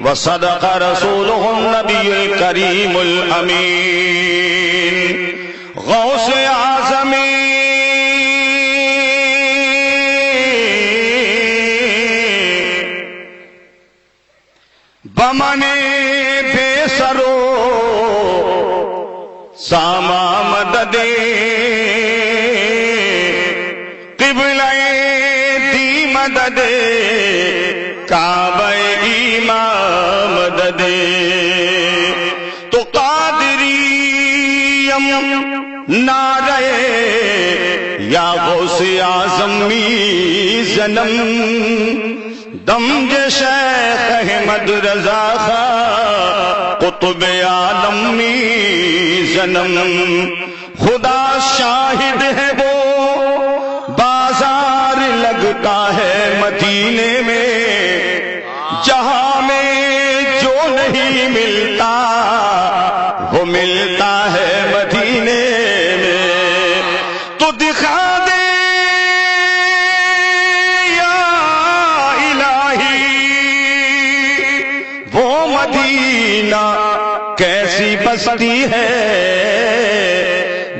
وصدق رسوله النبی الکریم الامین غوث اعظمی بمنے بے سرو ساما مدد قبلہ دی مدد کعبہ ایمان مدد تو قادریم نعرہ یا غوث اعظم می زنم دمج شیخ احمد رضا خان قطب عالم می زنم خدا شاہد ہے وہ بازار لگتا ہے مدینے میں جہاں میں جو نہیں ملتا وہ ملتا ہے مدینے میں تو دکھا دے مدینہ کیسی بستی ہے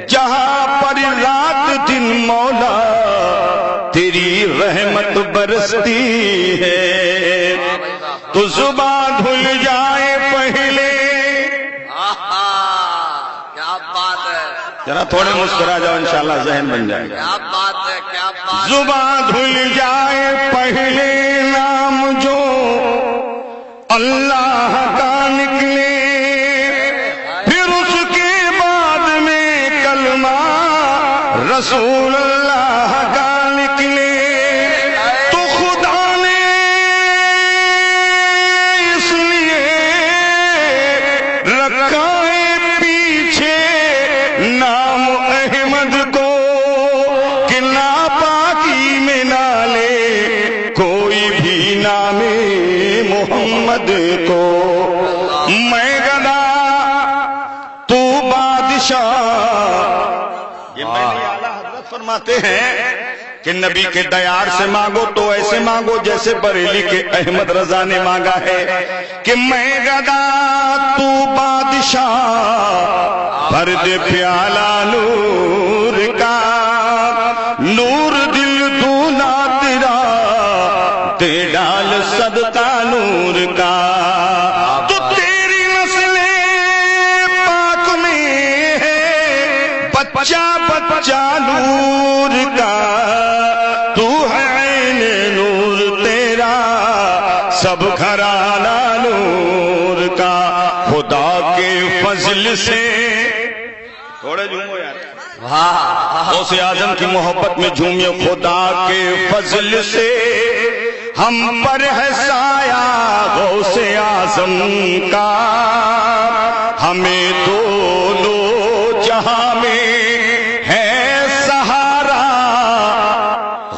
جہاں پر رات دن مولا تیری رحمت برستی ہے تو زبان دھل جائے پہلے کیا بات ہے ذرا تھوڑے مسکرا جاؤ انشاءاللہ ذہن بن جائے گا کیا بات ہے کیا بات زبان دھل جائے پہلے نام جو اللہ کا نکلے پھر اس کے بعد میں کلمہ رسول اللہ کا نکلے تو خدا نے اس لیے رکھا ہے پیچھے نام احمد کو کہ ناپاکی میں نہ لے کوئی بھی نام محمد کو میں گدا تو بادشاہ یہ میں نے اعلیٰ حضرت فرماتے ہیں کہ نبی کے دیار سے مانگو تو ایسے مانگو جیسے بریلی کے احمد رضا نے مانگا ہے کہ میں گدا تو بادشاہ فرد پیالہ نور کا نور دل دونا تیرا دے ڈال صدقہ نور کا تو تیری نسل پاک میں ہے بچہ بچہ نور کا تو ہے عین نور تیرا سب گھرانہ نور کا خدا کے فضل سے تھوڑے جھومو یار غوث اعظم کی محبت میں جھومیے خدا کے فضل سے ہم پر ہے سایہ غوث اعظم کا ہمیں دونوں جہاں میں ہے سہارا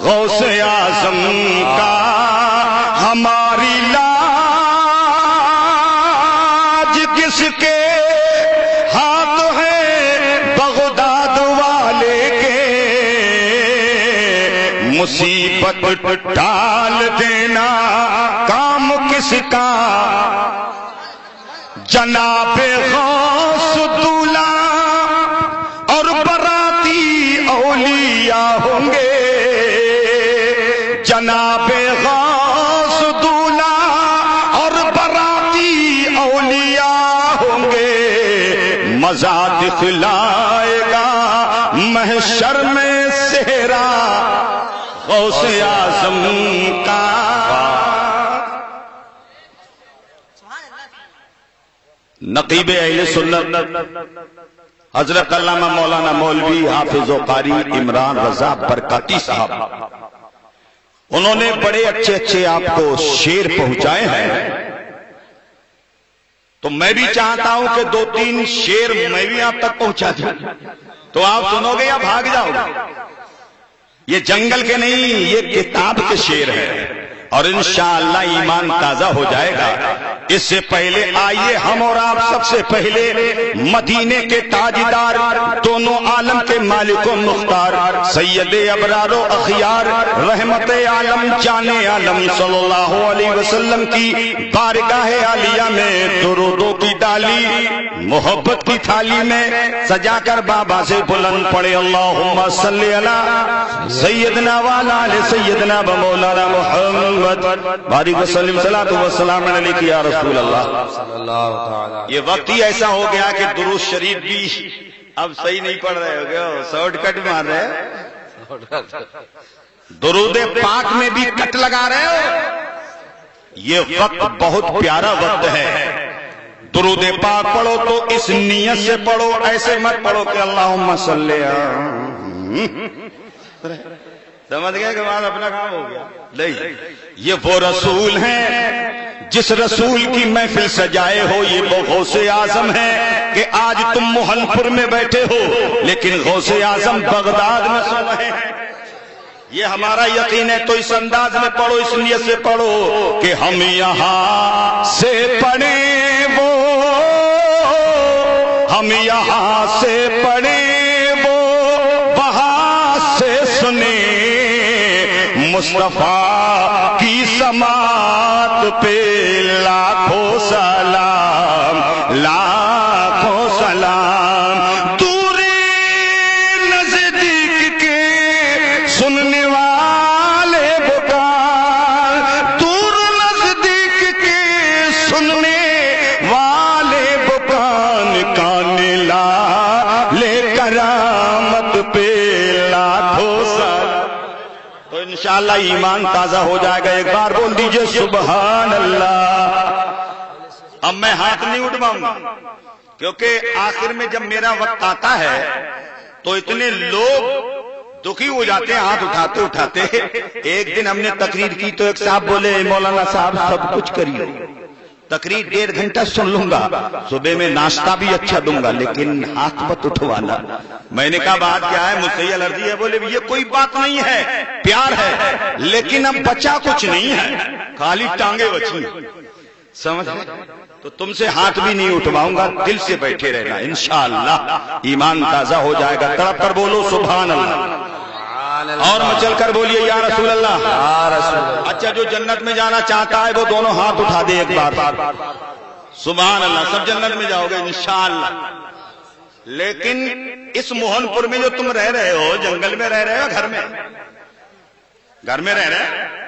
غوث اعظم کا ہماری لاج کس کے ہاتھ ہے بغداد والے کے مصیبت ٹال دینا کام کس کا جناب غوث دولا اور براتی اولیاء ہوں گے جناب غوث دولا اور براتی اولیاء ہوں گے مزہ دکھلائے گا محشر میں صحرا غوث اعظم کا نقیب اہل سنت حضرت علامہ مولانا مولوی حافظ و قاری عمران رضا برکاتی صاحب انہوں نے بڑے اچھے اچھے آپ کو شعر پہنچائے ہیں تو میں بھی چاہتا ہوں کہ 2-3 شعر میں بھی آپ تک پہنچا دوں تو آپ سنو گے یا بھاگ جاؤ گے یہ جنگل کے نہیں یہ کتاب کے شعر ہے اور انشاءاللہ ایمان تازہ ہو جائے گا۔ اس سے پہلے آئیے ہم اور آپ سب سے پہلے مدینے کے تاجدار، دونوں عالم کے مالک و مختار، سید ابرار و اخیار، رحمت عالم، جان عالم صلی اللہ علیہ وسلم کی بارگاہ عالیہ میں درودوں کی ڈالی محبت کی تھالی میں سجا کر بابا سے بلند پڑے اللہم صلی علی سیدنا والا علی سیدنا مولانا محمد بارک وسلم صلاۃ و سلام علیک یا رسول اللہ۔ یہ وقت ہی ایسا ہو گیا کہ درود شریف بھی اب صحیح نہیں پڑھ رہے ہو گیا، شارٹ کٹ مار رہے ہیں، درود پاک میں بھی کٹ لگا رہے ہو۔ یہ وقت بہت پیارا وقت ہے، درود پاک پڑھو تو اس نیت سے پڑھو، ایسے مت پڑھو کہ اللہم صلی سمجھ گئے کہ بعد اپنا کام ہو گیا نہیں۔ یہ وہ رسول ہیں جس رسول کی محفل سجائے ہو، یہ وہ غوث اعظم ہے کہ آج تم موہن پور میں بیٹھے ہو لیکن غوث اعظم بغداد میں سو رہے ہیں۔ یہ ہمارا یقین ہے، تو اس انداز میں پڑھو، اس نیت سے پڑھو کہ ہم یہاں سے پڑھیں وہ، ہم یہاں سے پڑھیں وہ، وہاں سے سنیں مصطفیٰ کی سماعت پہ لاکھوں سلام، لاکھوں سلام۔ دور نزدیک کے سننے والے پکار، دور نزدیک کے سننے والے پکار، کان لا لے کرامت پہ لاکھوں سلام۔ تو انشاءاللہ ایمان تازہ ہو جائے گا۔ ایک بار بول دیجئے سبحان اللہ۔ اب میں ہاتھ نہیں اٹھواؤں گا کیونکہ آخر میں جب میرا وقت آتا ہے تو اتنے لوگ دکھی ہو جاتے ہیں ہاتھ اٹھاتے اٹھاتے۔ ایک دن ہم نے تقریر کی تو ایک صاحب بولے مولانا صاحب سب کچھ کریے، تقریر 1.5 گھنٹہ سن لوں گا، صبح میں ناشتہ بھی اچھا دوں گا لیکن ہاتھ مت اٹھوانا۔ میں نے کہا بات کیا ہے؟ مجھ سے یہ الرجی ہے۔ بولے یہ کوئی بات نہیں ہے، پیار ہے، لیکن اب بچا کچھ نہیں ہے، خالی ٹانگیں بچی، سمجھ؟ تو تم سے ہاتھ بھی نہیں اٹھواؤں گا، دل سے بیٹھے رہنا، انشاءاللہ ایمان تازہ ہو جائے گا۔ تڑپ کر بولو سبحان اللہ، اور مچل کر بولیے یا رسول اللہ۔ اچھا جو جنت میں جانا چاہتا ہے وہ دونوں ہاتھ اٹھا دے ایک بار، سبحان اللہ۔ سب جنت میں جاؤ گے انشاءاللہ۔ لیکن اس موہن پور میں جو تم رہ رہے ہو، جنگل میں رہ رہے ہو، گھر میں رہ رہے ہو،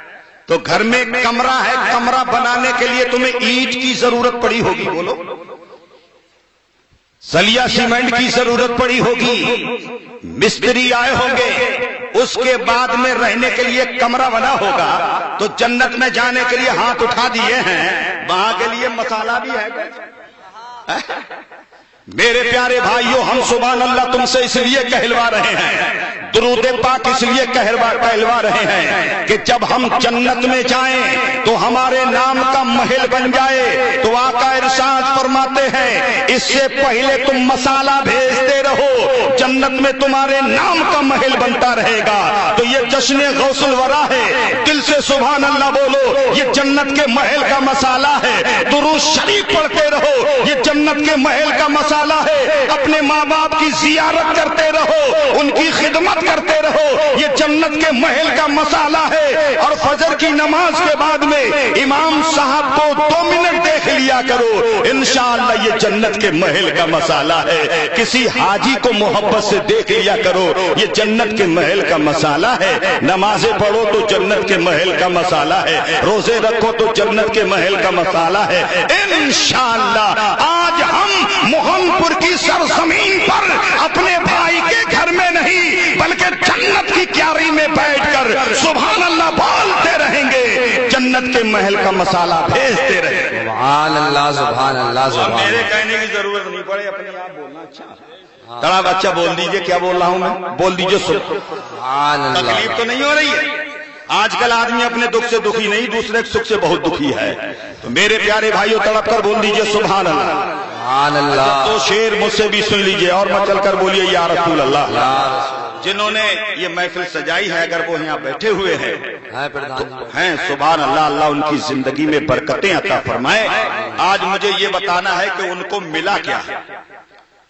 تو گھر میں کمرہ ہے، کمرہ بنانے کے لیے تمہیں اینٹ کی ضرورت پڑی ہوگی، بولو، سلیا سیمنٹ کی ضرورت پڑی ہوگی، مستری آئے ہوں گے، اس کے بعد میں رہنے کے لیے کمرہ بنا ہوگا۔ تو جنت میں جانے کے لیے ہاتھ اٹھا دیے ہیں، وہاں کے لیے مسالہ بھی ہے۔ میرے پیارے بھائیوں، ہم سبحان اللہ تم سے اس لیے کہلوا رہے ہیں، درود پاک اس لیے کہلوا رہے ہیں کہ جب ہم جنت میں جائیں تو ہمارے نام کا محل بن جائے۔ تو آقا ارشاد فرماتے ہیں اس سے پہلے تم مسالہ بھیجتے رہو، جنت میں تمہارے نام کا محل بنتا رہے گا۔ تو یہ جشن غوث الورا ہے، دل سے سبحان اللہ بولو، یہ جنت کے محل کا مسالہ ہے۔ درود شریف پڑھتے رہو، یہ جنت کے محل کا مسالہ ہے۔ اپنے ماں باپ کی زیارت کرتے رہو، ان کی خدمت کرتے رہو، یہ جنت کے محل کا مسالہ ہے۔ اور فجر کی نماز کے بعد میں امام صاحب کو 2 منٹ دیکھ لیا کرو، انشاءاللہ یہ جنت کے محل کا مسالہ ہے۔ کسی حاجی کو محبت سے دیکھ لیا کرو، یہ جنت کے محل کا مسالہ ہے۔ نمازیں پڑھو تو جنت کے محل کا مسالہ ہے، روزے رکھو تو جنت کے محل کا مسالہ ہے۔ انشاءاللہ آج ہم موہن پور کی سرزمین پر اپنے بھائی کے گھر میں نہیں بلکہ جنت کی کیاری میں بیٹھ کر سبحان اللہ بولتے رہیں گے، جنت کے محل کا مسالہ بھیجتے رہیں گے۔ سبحان اللہ سبحان اللہ سبحان اللہ۔ میرے کہنے کی ضرورت نہیں پڑے، اپنے آپ بولنا۔ اچھا تڑا بچہ بول دیجئے، کیا بول رہا ہوں میں؟ بول دیجئے سبحان اللہ۔ تکلیف تو نہیں ہو رہی ہے؟ آج کل آدمی اپنے دکھ سے دکھی نہیں، دوسرے کے سکھ سے بہت دکھی ہے۔ تو میرے پیارے بھائیوں تڑپ کر بول دیجئے سبحان اللہ، سبحان اللہ۔ تو شیر مجھ سے بھی سن لیجئے اور مچل کر بولیے یا رسول اللہ۔ جنہوں نے یہ محفل سجائی ہے، اگر وہ یہاں بیٹھے ہوئے ہیں پردھان جی ہیں، سبحان اللہ، اللہ ان کی زندگی میں برکتیں عطا فرمائے۔ آج مجھے یہ بتانا ہے کہ ان کو ملا کیا ہے،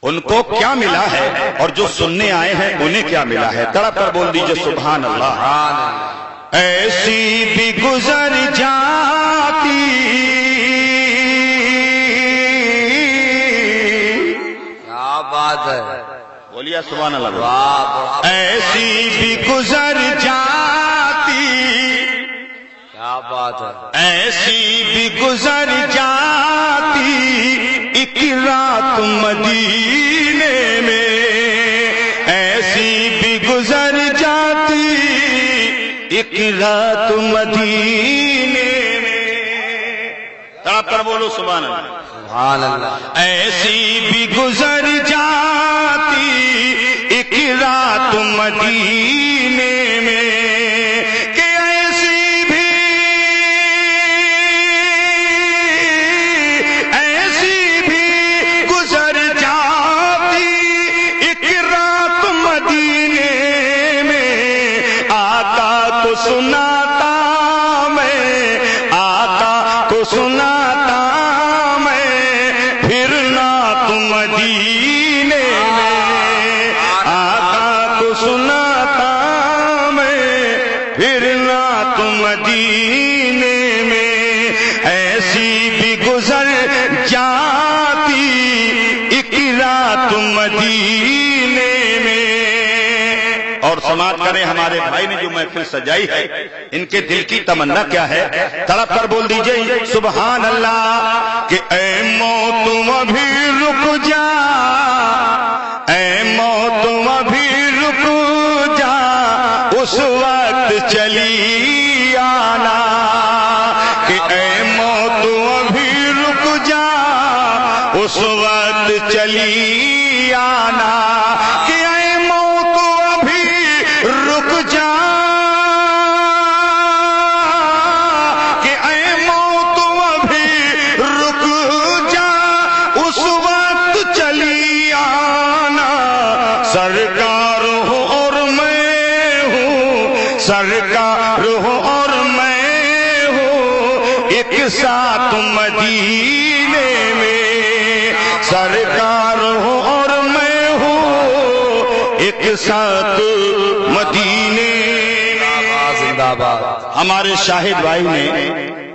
ان کو کیا ملا ہے، اور جو سننے آئے ہیں انہیں کیا ملا ہے۔ تڑپ کر بول دیجئے سبحان اللہ۔ ایسی بھی گزر جاتی کیا بات ہے، بولیے سبحان اللہ۔ واہ ایسی بھی گزر جاتی، کیا بات ہے، ایسی بھی گزر جاتی ایک رات مدینے میں، ایسی بھی گزر جاتی ایک رات مدینے میں۔ آپ پر بولو سبحان اللہ۔ سبحان اللہ۔ ایسی بھی گزر جاتی ایک رات مدینے میں، کہ ایسی بھی گزر جاتی ایک رات مدینے میں۔ آقا کو سناتا میں، آقا کو سناتا میں پھرنا تم مدینے میں، آقا کو سناتا میں پھرنا تم مدینے میں۔ ایسی بھی گزر جاتی ایک رات مدینے میں۔ اور سماعت کریں ہمارے بھائی نے جو محفل سجائی ہے، ان کے دل کی تمنا کیا ہے، تڑپ کر بول دیجئے سبحان اللہ۔ کہ اے موت ابھی رک جا، اے موت ابھی رک جا، اس وقت چلی آنا۔ کہ اے موت ابھی رک جا، اس وقت چلی آنا۔ کہ اے موت ابھی رک جا، کہ اے موت ابھی رک جا، اس وقت چلی آنا۔ سرکار ہو اور میں ہوں، سرکار ہو اور میں ہوں ایک ساتھ مدینے میں، سرکار ہو اور میں ہوں ایک ساتھ مدینے میں۔ زندہ باد۔ ہمارے شاہد بھائی نے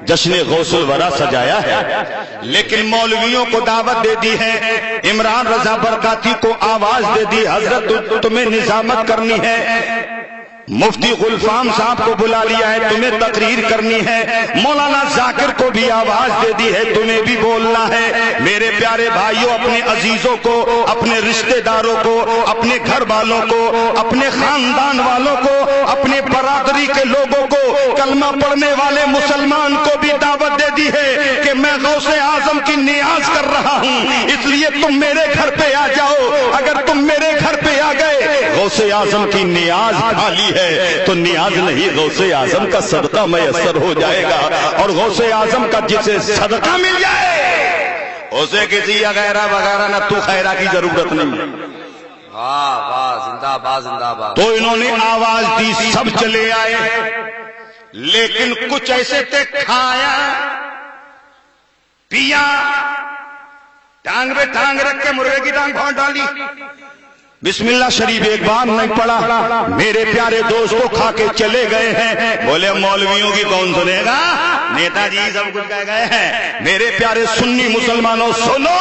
جشن غوث الورا سجایا ہے، لیکن مولویوں کو دعوت دے دی ہے، عمران رضا برکاتی کو آواز دے دی، حضرت تمہیں نظامت کرنی ہے، مفتی غلفام صاحب کو بلا لیا ہے، تمہیں تقریر کرنی ہے، مولانا ذاکر کو بھی آواز دے دی ہے، تمہیں بھی بولنا ہے۔ میرے پیارے بھائیوں، اپنے عزیزوں کو، اپنے رشتہ داروں کو، اپنے گھر والوں کو، اپنے خاندان والوں کو، اپنے برادری کے لوگوں کو، کلمہ پڑھنے والے مسلمان کو بھی دعوت دے دی ہے کہ میں غوث اعظم کی نیاز کر رہا ہوں، اس لیے تم میرے گھر پہ آ جاؤ۔ اگر تم میرے گھر پہ آ گئے، غوث اعظم کی نیاز خالی ہے تو نیاز نہیں، غوث اعظم کا صدقہ میسر ہو جائے گا، اور غوث اعظم کا جسے صدقہ مل جائے اسے کسی غیرہ وغیرہ نہ تو خیرہ کی ضرورت نہیں۔ واہ واہ، زندہ باد زندہ باد۔ تو انہوں نے آواز دی، سب چلے آئے، لیکن کچھ ایسے تھے، کھایا پیا، ٹانگ پہ ٹانگ رکھ کے مرغے کی ٹانگ پھاڑ ڈالی، بسم اللہ شریف ایک بار نہیں پڑا، میرے پیارے دوست کو کھا کے چلے گئے ہیں۔ بولے مولویوں کی کون سنے گا، نیتا جی سب کچھ کہہ گئے ہیں۔ میرے پیارے سنی مسلمانوں سنو،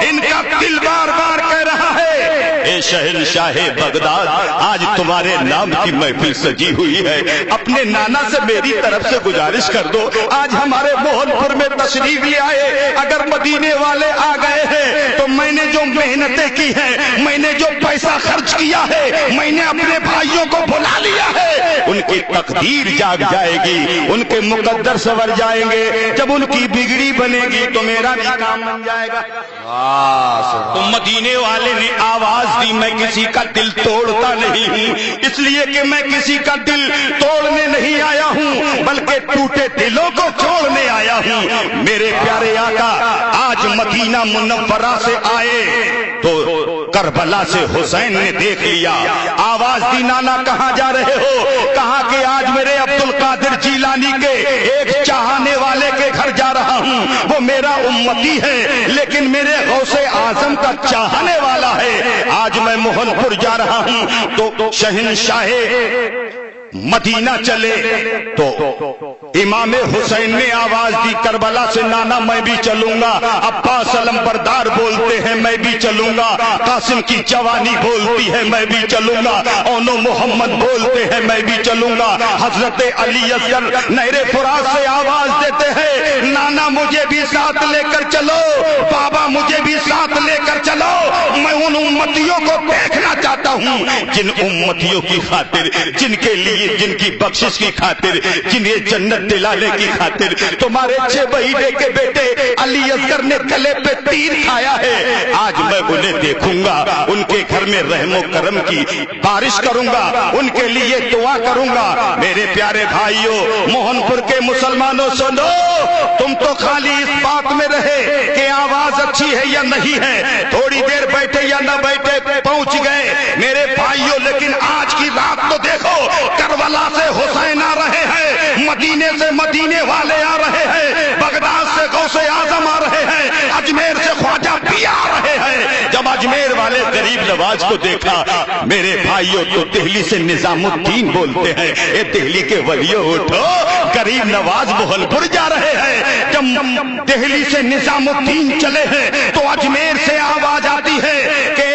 ان کا دل بار بار کہہ رہا ہے، اے شہنشاہ بغداد، آج تمہارے نام کی محفل سجی ہوئی ہے، اپنے نانا سے میری طرف سے گزارش کر دو، آج ہمارے موہن پور میں تشریف لے آئے، اگر مدینے والے آ گئے ہیں تو میں نے جو محنتیں کی ہیں، میں نے جو پیسہ خرچ کیا ہے، میں نے اپنے بھائیوں کو بلا لیا ہے، ان ان کی تقدیر جاگ جائے گی، ان کے مقدر سنور جائیں گے، جب ان کی بگڑی بنے گی تو میرا بھی کام بن جائے گا۔ تو مدینے والے نے آواز دی، میں کسی کا دل توڑتا نہیں ہوں، اس لیے کہ میں کسی کا دل توڑنے نہیں آیا ہوں بلکہ ٹوٹے دلوں کو جوڑنے آیا ہوں۔ میرے پیارے آقا آج مدینہ منورہ سے آئے تو کربلا سے حسین نے دیکھ لیا، آواز دی، نانا کہاں جا رہے ہو؟ کہا کہ آج میرے عبد القادر جیلانی کے ایک چاہنے والے کے گھر جا رہا ہوں، وہ میرا امتی ہے لیکن میرے غوث اعظم کا چاہنے والا ہے۔ آج میں موہن پور جا رہا ہوں تو شہنشاہ مدینہ چلے تو امام حسین نے آواز دی کربلا سے، نانا میں بھی چلوں گا، عباس علم بردار بولتے ہیں میں بھی چلوں گا، قاسم کی جوانی بولتی ہے میں بھی چلوں گا، اونو محمد بولتے ہیں میں بھی چلوں گا، حضرت علی اصغر نہر فرات سے آواز دیتے ہیں، نانا مجھے بھی ساتھ لے کر چلو، بابا مجھے بھی ساتھ لے کر چلو، میں ان امتیوں کو دیکھنا چاہتا ہوں جن امتیوں کی خاطر، جن کے لیے، جن کی بخشش کی خاطر، جنہیں جنت دلانے کی خاطر تمہارے 6 مہینے کے بیٹے علی اصغر نے گلے پہ تیر کھایا ہے، آج میں انہیں دیکھوں گا، ان کے گھر میں رحم و کرم کی بارش کروں گا، ان کے لیے دعا کروں گا۔ میرے پیارے بھائیوں، موہن پور کے مسلمانوں سنو، تم تو خالی اس بات میں رہے کہ آواز اچھی ہے یا نہیں ہے، تھوڑی دیر بیٹھے یا نہ بیٹھے پہنچ گئے میرے بھائیوں، لیکن آج کی رات تو دیکھو، کربلا سے حسین آ رہے ہیں، مدینے سے مدینے والے آ رہے ہیں، بغداد سے غوث اعظم آ رہے ہیں، اجمیر سے خواجہ بھی آ رہے ہیں۔ جب اجمیر والے غریب نواز کو دیکھا میرے بھائیوں تو دہلی سے نظام الدین بولتے ہیں، اے دہلی کے ولیوں اٹھو، غریب نواز موہن پور جا رہے ہیں۔ جب دہلی سے نظام الدین چلے ہیں تو اجمیر سے آواز آتی ہے کہ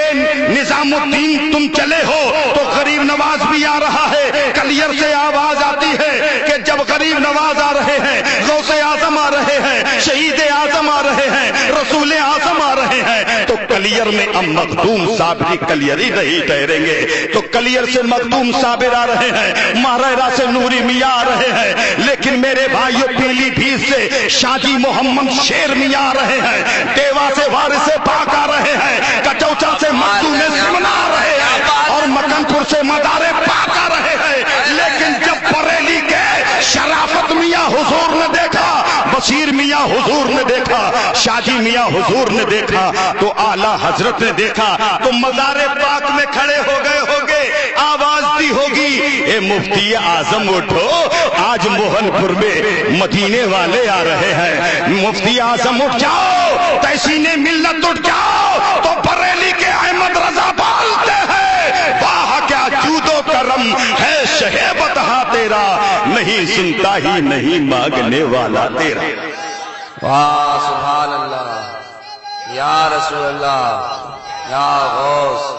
نظام الدین تم چلے ہو تو غریب نواز بھی آ رہا ہے، کلیر سے آواز آتی ہے کہ جب غریب نواز آ رہے ہیں، غوث اعظم آ رہے ہیں، شہید اعظم آ رہے ہیں، رسول اعظم آ رہے ہیں، تو کلیر میں اب مخدوم صابری کلیری نہیں ٹھہریں گے، تو کلیر سے مخدوم صابر آ رہے ہیں، مہرہ سے نوری میاں آ رہے ہیں، لیکن میرے بھائیوں پیلی بھیت سے شاجی محمد شیر میاں آ رہے ہیں، دیوا سے وارث پاک آ رہے ہیں، کچوچا سے مخدوم سمنا آ رہے ہیں، اور مکن پور سے مدار پاک آ رہے ہیں، لیکن جب بریلی کے شرافت میاں حضور نے دیکھا، بشیر میاں حضور نے دیکھا، شاجی میاں حضور نے دیکھا، تو اعلیٰ حضرت نے دیکھا، تو مزار پاک میں کھڑے ہو گئے، آواز دی ہوگی، اے مفتی اعظم اٹھو، آج موہن پور میں مدینے والے آ رہے ہیں، مفتی اعظم اٹھ جاؤ، تحسین ملت اٹھ جاؤ، تو بریلی کے احمد رضا بولتے ہیں، واہ کیا جود و کرم ہے شہیبت ہاں تیرا، نہیں سنتا ہی نہیں مانگنے والا تیرا۔ واہ سبحان اللہ، یا رسول اللہ، یا غوث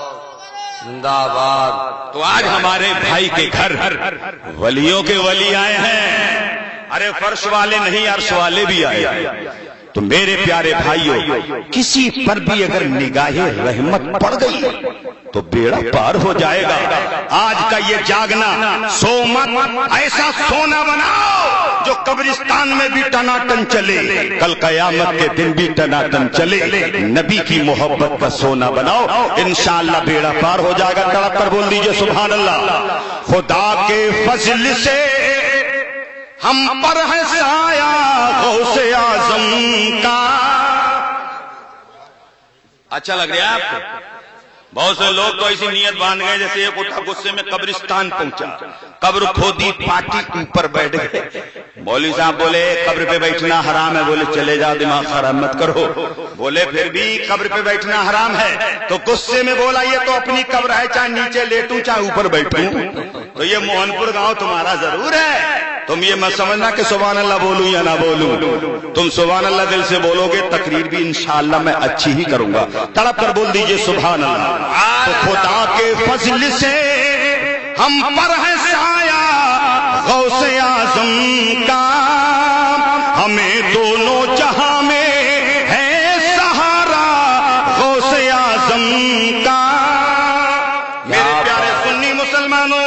زندہ باد۔ تو آج ہمارے بھائی کے گھر ولیوں کے ولی آئے ہیں، ارے فرش والے نہیں عرش والے بھی آئے ہیں، تو میرے پیارے بھائیوں کسی پر بھی اگر نگاہ رحمت پڑ گئی تو بیڑا پار ہو جائے گا۔ آج کا یہ جاگنا سو مت، ایسا سونا بناؤ جو قبرستان میں بھی ٹناٹن چلے، کل قیامت کے دن بھی ٹناٹن چلے، نبی کی محبت کا سونا بناؤ، انشاءاللہ بیڑا پار ہو جائے گا۔ تڑپ کر بول دیجئے سبحان اللہ۔ خدا کے فضل سے ہم پر ہے سایہ غوث اعظم کا۔ اچھا لگ رہا ہے آپ کو؟ بہت سے لوگ تو ایسی نیت باندھ گئے جیسے ایک اٹھا غصے میں قبرستان پہنچا، قبر کھودی پاٹی اوپر بیٹھ گئے، مولوی صاحب بولے قبر پہ بیٹھنا حرام ہے، بولے چلے جاؤ دماغ خراب مت کرو، بولے پھر بھی قبر پہ بیٹھنا حرام ہے، تو غصے میں بولا یہ تو اپنی قبر ہے، چاہے نیچے لیٹوں چاہے اوپر بیٹھوں، تو یہ موہن پور گاؤں تمہارا ضرور ہے، تم یہ مت سمجھنا کہ سبحان اللہ بولوں یا نہ بولوں، تم سبحان اللہ دل سے بولو گے، تقریر بھی انشاءاللہ میں اچھی ہی کروں گا۔ تڑپ کر بول دیجئے سبحان اللہ۔ تو خدا کے فضل سے ہم پر ہے سایہ غوث اعظم کا، ہمیں دونوں جہاں میں ہے سہارا غوث اعظم کا۔ میرے پیارے سنی مسلمانوں،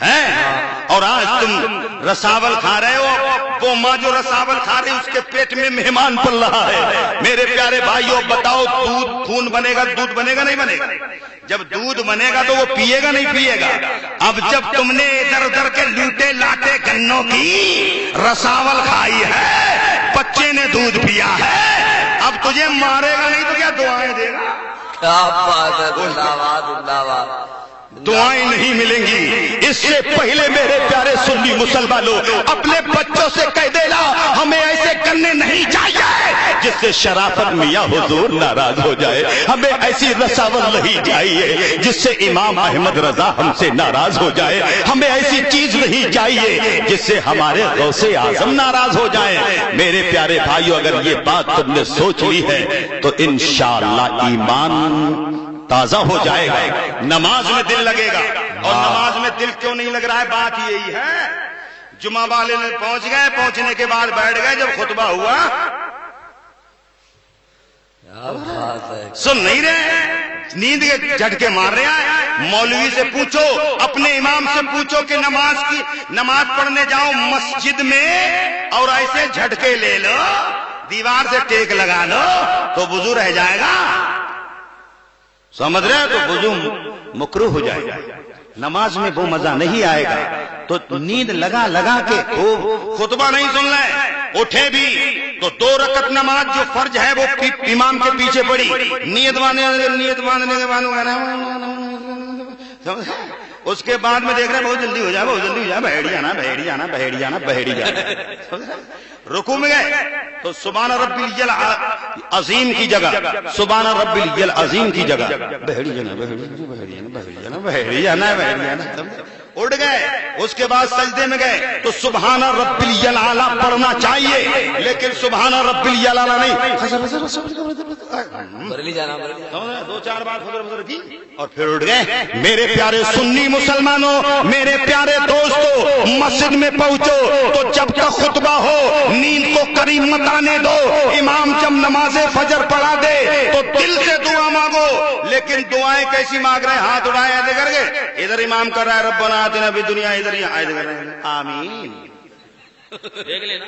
ہے اور آج تم رساول کھا رہے ہو. وہ ماں جو رساول کھا رہی اس کے پیٹ میں مہمان پل رہا ہے. میرے پیارے بھائیوں بتاؤ دودھ خون بنے گا دودھ بنے گا نہیں بنے گا؟ جب دودھ بنے گا تو وہ پیے گا نہیں پیے گا؟ اب جب تم نے ادھر ادھر کے لوٹے لاٹے گنوں کی رساول کھائی ہے, بچے نے دودھ پیا ہے, اب تجھے مارے گا نہیں تو کیا دعائیں دے گا؟ کیا بات ہے, زندہ باد زندہ باد. دعائیں نہیں ملیں گی. اس سے پہلے میرے پیارے سنی مسلمانوں اپنے بچوں سے کہہ دینا ہمیں ایسے کرنے نہیں چاہیے جس سے شرافت میاں حضور ناراض ہو جائے. ہمیں ایسی رساول نہیں چاہیے جس سے امام احمد رضا ہم سے ناراض ہو جائے. ہمیں ایسی چیز نہیں چاہیے جس سے ہمارے غوث اعظم ناراض ہو جائیں. میرے پیارے بھائیوں اگر یہ بات تم نے سوچ لی ہے تو انشاءاللہ ایمان تازہ ہو جائے گا, نماز میں دل لگے گا. اور نماز میں دل کیوں نہیں لگ رہا ہے؟ بات یہی ہے, جمعہ والے نے پہنچ گئے, پہنچنے کے بعد بیٹھ گئے, جب خطبہ ہوا سن نہیں رہے, نیند کے جھٹکے مار رہے ہیں. مولوی سے پوچھو, اپنے امام سے پوچھو کہ نماز پڑھنے جاؤ مسجد میں اور ایسے جھٹکے لے لو, دیوار سے ٹیک لگا لو تو وضو رہ جائے گا. سمجھ رہے تو وضو مکروہ ہو جائے گا. نماز میں وہ مزہ نہیں آئے گا. تو نیند لگا لگا کے خطبہ نہیں سن رہے, اٹھے بھی تو 2 رکعت نماز جو فرض ہے وہ امام کے پیچھے پڑی. نیت باندھنے کے بعد اس کے بعد میں دیکھ رہے بہت جلدی ہو جائے, بہت جلدی ہو جائے, بہیڑی جانا بہیڑی جانا بہیڑی جانا بہیڑی جانا. رکوع میں گئے تو سبحان ربی العلی عظیم کی جگہ, سبحان ربی العلی عظیم کی جگہ بہیڑی جانا بہیڑی جانا بہیڑی جانا بہیڑی جانا بہیڑی جانا. اٹھ گئے, اس کے بعد سجدے میں گئے تو سبحان ربی العلی پڑھنا چاہیے لیکن سبحان ربی العلی نہیں, بریلی جانا بریلی 2-4 بار فضل کی اور پھر اٹھ گئے. میرے پیارے سنی مسلمانوں, میرے پیارے دوستوں, مسجد میں پہنچو تو جب تک خطبہ ہو نیند کو قریب مت آنے دو. امام جب نماز فجر پڑھا دے تو دل سے دعا مانگو, لیکن دعائیں کیسی مانگ رہے ہیں؟ ہاتھ اٹھائے ایسے کر کے, ادھر امام کر رہا ہے ربنا آتنا فی الدنیا, ادھر ہی آئے کر رہے ہیں آمین, دیکھ لینا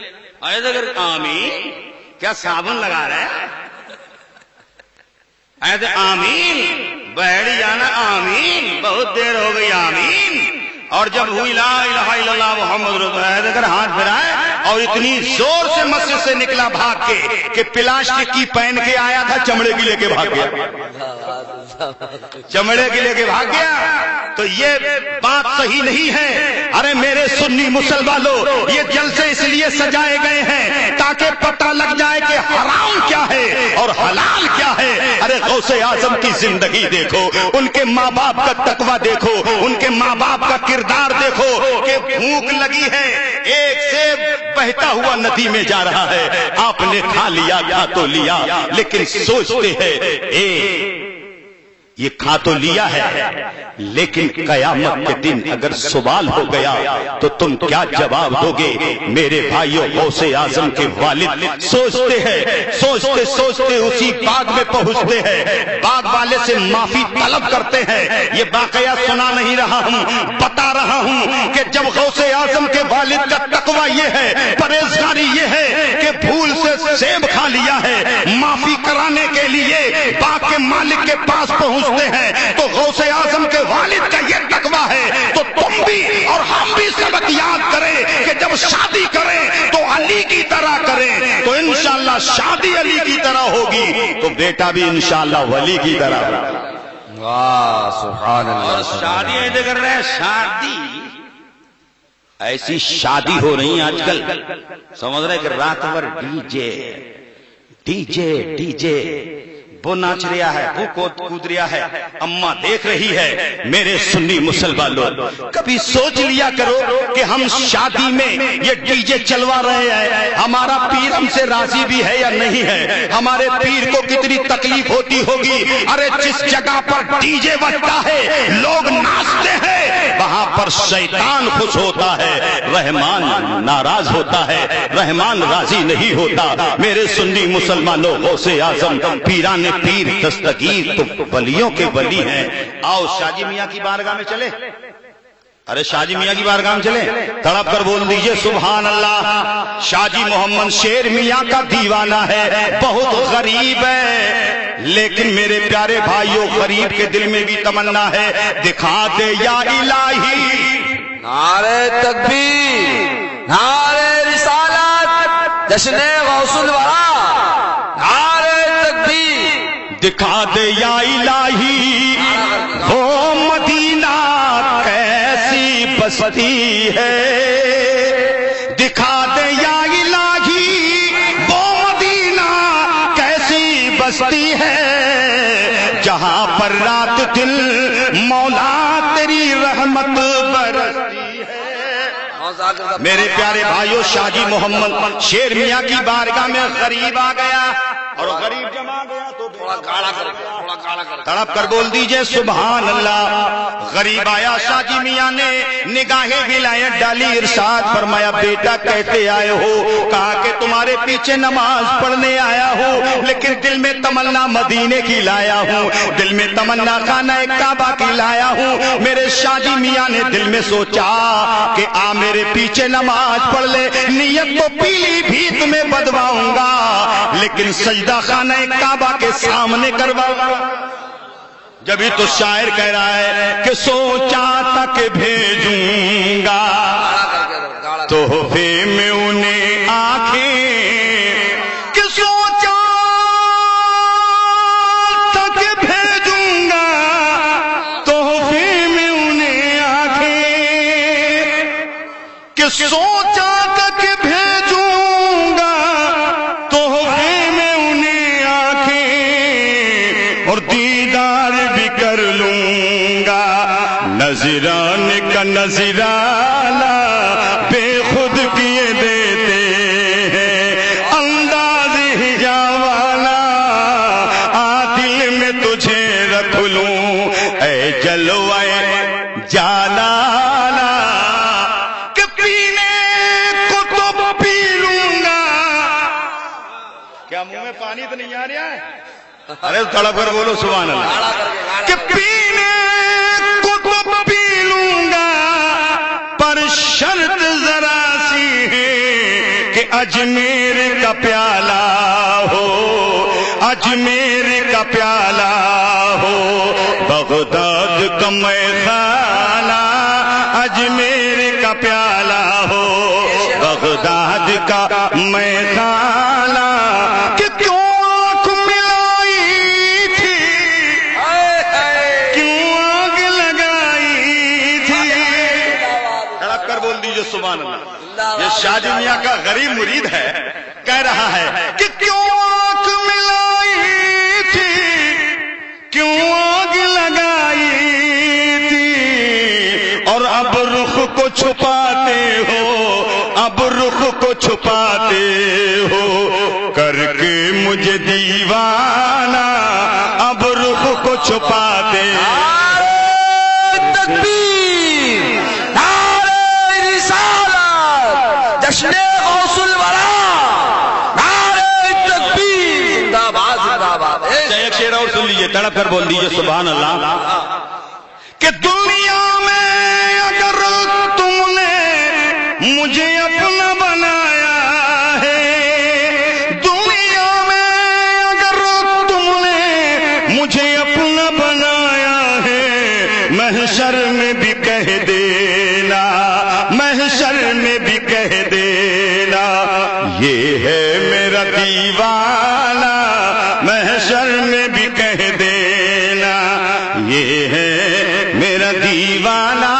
آئے کر آمین. کیا صابن لگا رہا ہے؟ ایسے آمین, بہڑی جانا آمین, بہت دیر ہو گئی آمین. اور جب ہوئی لا الہ الا اللہ محمد رسول اللہ کر ہاتھ پھیرائے اور اتنی زور سے مسجد سے نکلا بھاگ کے کہ پلاسٹک کی پہن کے آیا تھا چمڑے کی لے کے بھاگ گیا, چمڑے کی لے کے بھاگ گیا. تو یہ بات صحیح نہیں ہے. ارے میرے سنی مسلمانوں, یہ جلسے اس لیے سجائے گئے ہیں تاکہ پتہ لگ جائے کہ حرام کیا ہے اور حلال کیا ہے. ارے غوث اعظم کی زندگی دیکھو, ان کے ماں باپ کا تقویٰ دیکھو, ان کے ماں باپ کا کردار دیکھو کہ بھوک لگی ہے, ایک سیب بہتا ہوا ندی میں جا رہا ہے, آپ نے کھا لیا, کھا تو لیا, لیکن سوچتے ہیں یہ کھا تو لیا ہے لیکن قیامت کے دن اگر سوال ہو گیا تو تم کیا جواب دو گے؟ میرے بھائیوں, غوث اعظم کے والد سوچتے ہیں, سوچتے سوچتے اسی باغ میں پہنچتے ہیں, باغ والے سے معافی طلب کرتے ہیں. یہ واقعہ سنا نہیں رہا ہوں, بتا رہا ہوں کہ جب غوث اعظم کے والد کا تقویٰ یہ ہے, پرہیزگاری یہ ہے کہ بھول سے سیب کھا لیا ہے, معافی کرانے کے لیے باغ کے مالک کے پاس پہنچتے ہیں, تو غوث اعظم کے والد کا یہ تقویٰ ہے تو تم بھی اور ہم بھی سبق یاد کریں کہ جب شادی کریں تو علی کی طرح کریں, تو انشاءاللہ شادی علی کی طرح ہوگی تو بیٹا بھی انشاءاللہ ولی کی طرح ہوگا. واہ سبحان اللہ. شادی ایسے کر رہے ہیں, شادی ایسی شادی ہو رہی ہے آج کل, سمجھ رہے کہ رات بھر D J D J D J, وہ ناچ رہا ہے, وہ کود رہا ہے, اماں دیکھ رہی ہے. میرے سنی مسلمانوں, کبھی سوچ لیا کرو کہ ہم شادی میں یہ ڈی جے چلوا رہے ہیں, ہمارا پیر ہم سے راضی بھی ہے یا نہیں ہے, ہمارے پیر کو کتنی تکلیف ہوتی ہوگی. ارے جس جگہ پر ڈی جے بجتا ہے لوگ ناچتے ہیں, وہاں پر شیطان خوش ہوتا ہے, رحمان ناراض ہوتا ہے, رحمان راضی نہیں ہوتا. میرے سنی مسلمانوں, غوث اعظم پیران پیر دستگیر تو ولیوں کے ولی ہیں. آؤ شاہ جی میاں کی بارگاہ میں چلے, ارے شاہ جی میاں کی بارگاہ میں چلیں، تڑپ کر بول دیجئے سبحان اللہ۔ شاہ جی محمد شیر میاں کا دیوانہ ہے، بہت غریب ہے، لیکن میرے پیارے بھائیوں غریب کے دل میں بھی تمنا ہے، دکھا دے یا الہی۔ نعرہ تکبیر، نعرہ رسالت، جشن غوث الورا، نعرہ تکبیر، دکھا دے یا الہی وہ مدینہ کیسی بستی ہے، دکھا دے یا الہی وہ مدینہ کیسی بستی ہے، جہاں پر رات دن مولا تیری رحمت برستی ہے۔ میرے پیارے بھائیوں شاہ جی محمد شیر میاں کی بارگاہ میں غریب آ گیا، اور غریب جب آ گیا تو تھوڑا گاڑا کر، تھوڑا گاڑا کر، تڑپ کر بول دیجئے سبحان اللہ۔ غریب آیا، شاہ جی میاں نے نگاہیں ولایت ڈالی، ارشاد فرمایا بیٹا کہتے آئے ہو؟ کہا کہ تمہارے پیچھے نماز پڑھنے آیا ہوں، لیکن دل میں تمنا مدینے کی لایا ہوں، دل میں تمنا خانہ کعبہ کی لایا ہوں۔ میرے شاہ جی میاں نے دل میں سوچا کہ آ میرے پیچھے نماز پڑھ لے، نیت تو پیلی بھیت میں بدواؤں گا، لیکن سجدہ خانہ کعبہ کے سامنے کرواؤں گا۔ جبھی تو شاعر کہہ رہا ہے کہ سوچا تک بھیجوں گا تحفے میں انہیں آنکھیں، کہ سوچا تک بھیجوں گا تحفے میں انہیں آنکھیں، کہ سوچا تک بھیجوں گا تحفے میں انہیں آنکھیں، اور دیدار بھی کر لوں گا، نذران کا نذرانہ بے خود کیے دیتے ہیں، انداز ہجا والا آ دل میں تجھے رکھ لوں، اے جلوے جلالا کہ پینے کو تو پی لوں گا۔ کیا منہ میں پانی تو نہیں آ رہا ہے؟ ارے تڑپ کر بولو سبحان اللہ۔ کہ پینے کو تو پی لوں گا، پر شرط ذرا سی ہے کہ اجمیر کا پیالہ ہو، اجمیر کا پیالہ ہو، بغداد کا میخانہ اجمیر کا پیالہ ہو، بغداد کا میخانہ، کہ کیوں آنکھ ملائی تھی، کیوں آگ لگائی تھی۔ دھڑک کر بول دیجئے سبحان اللہ۔ یہ شاہ جی میاں کا غریب مرید ہے، کہہ رہا ہے کہ کیوں آنکھ ملائی تھی، کیوں آگ لگائی تھی، اور اب رخ کو چھپاتے ہو، اب رخ کو چھپاتے ہو، کر کے مجھے دیوانہ اب رخ کو چھپاتے۔ تکبیر، نعرہ رسالت، جشن غوث الورا، نعرہ تکبیر، زندہ باد زندہ باد۔ ایک شعر اور سن لیجئے، تڑپ کر بول دیجئے سبحان اللہ۔ کہ دنیا میں اگر تم نے مجھے اپنا بنایا ہے، دنیا میں اگر تم نے مجھے اپنا بنایا ہے، محشر میں بھی کہہ دینا، محشر میں بھی کہہ دینا، یہ ہے میرا دیوانہ، محشر میں بھی کہہ دینا، یہ ہے میرا دیوانہ۔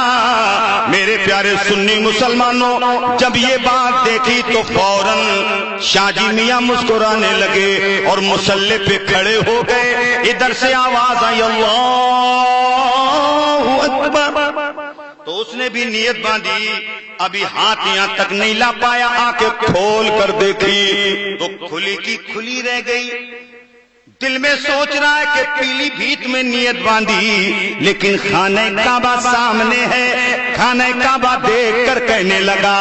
میرے پیارے سنی مسلمانوں، جب یہ بات دیکھی تو فوراً شاہ جی میاں مسکرانے لگے اور مصلی پہ کھڑے ہو گئے۔ ادھر سے آواز آئی اللہ اکبر، تو اس نے بھی نیت باندھی، ابھی ہاتھ یہاں تک نہیں لا پایا، آنکھیں کھول کر دیکھی تو کھلی کی کھلی رہ گئی۔ دل میں سوچ رہا ہے کہ پیلی بھیت میں نیت باندھی، لیکن خانہ کعبہ سامنے ہے۔ خانہ کعبہ دیکھ کر کہنے لگا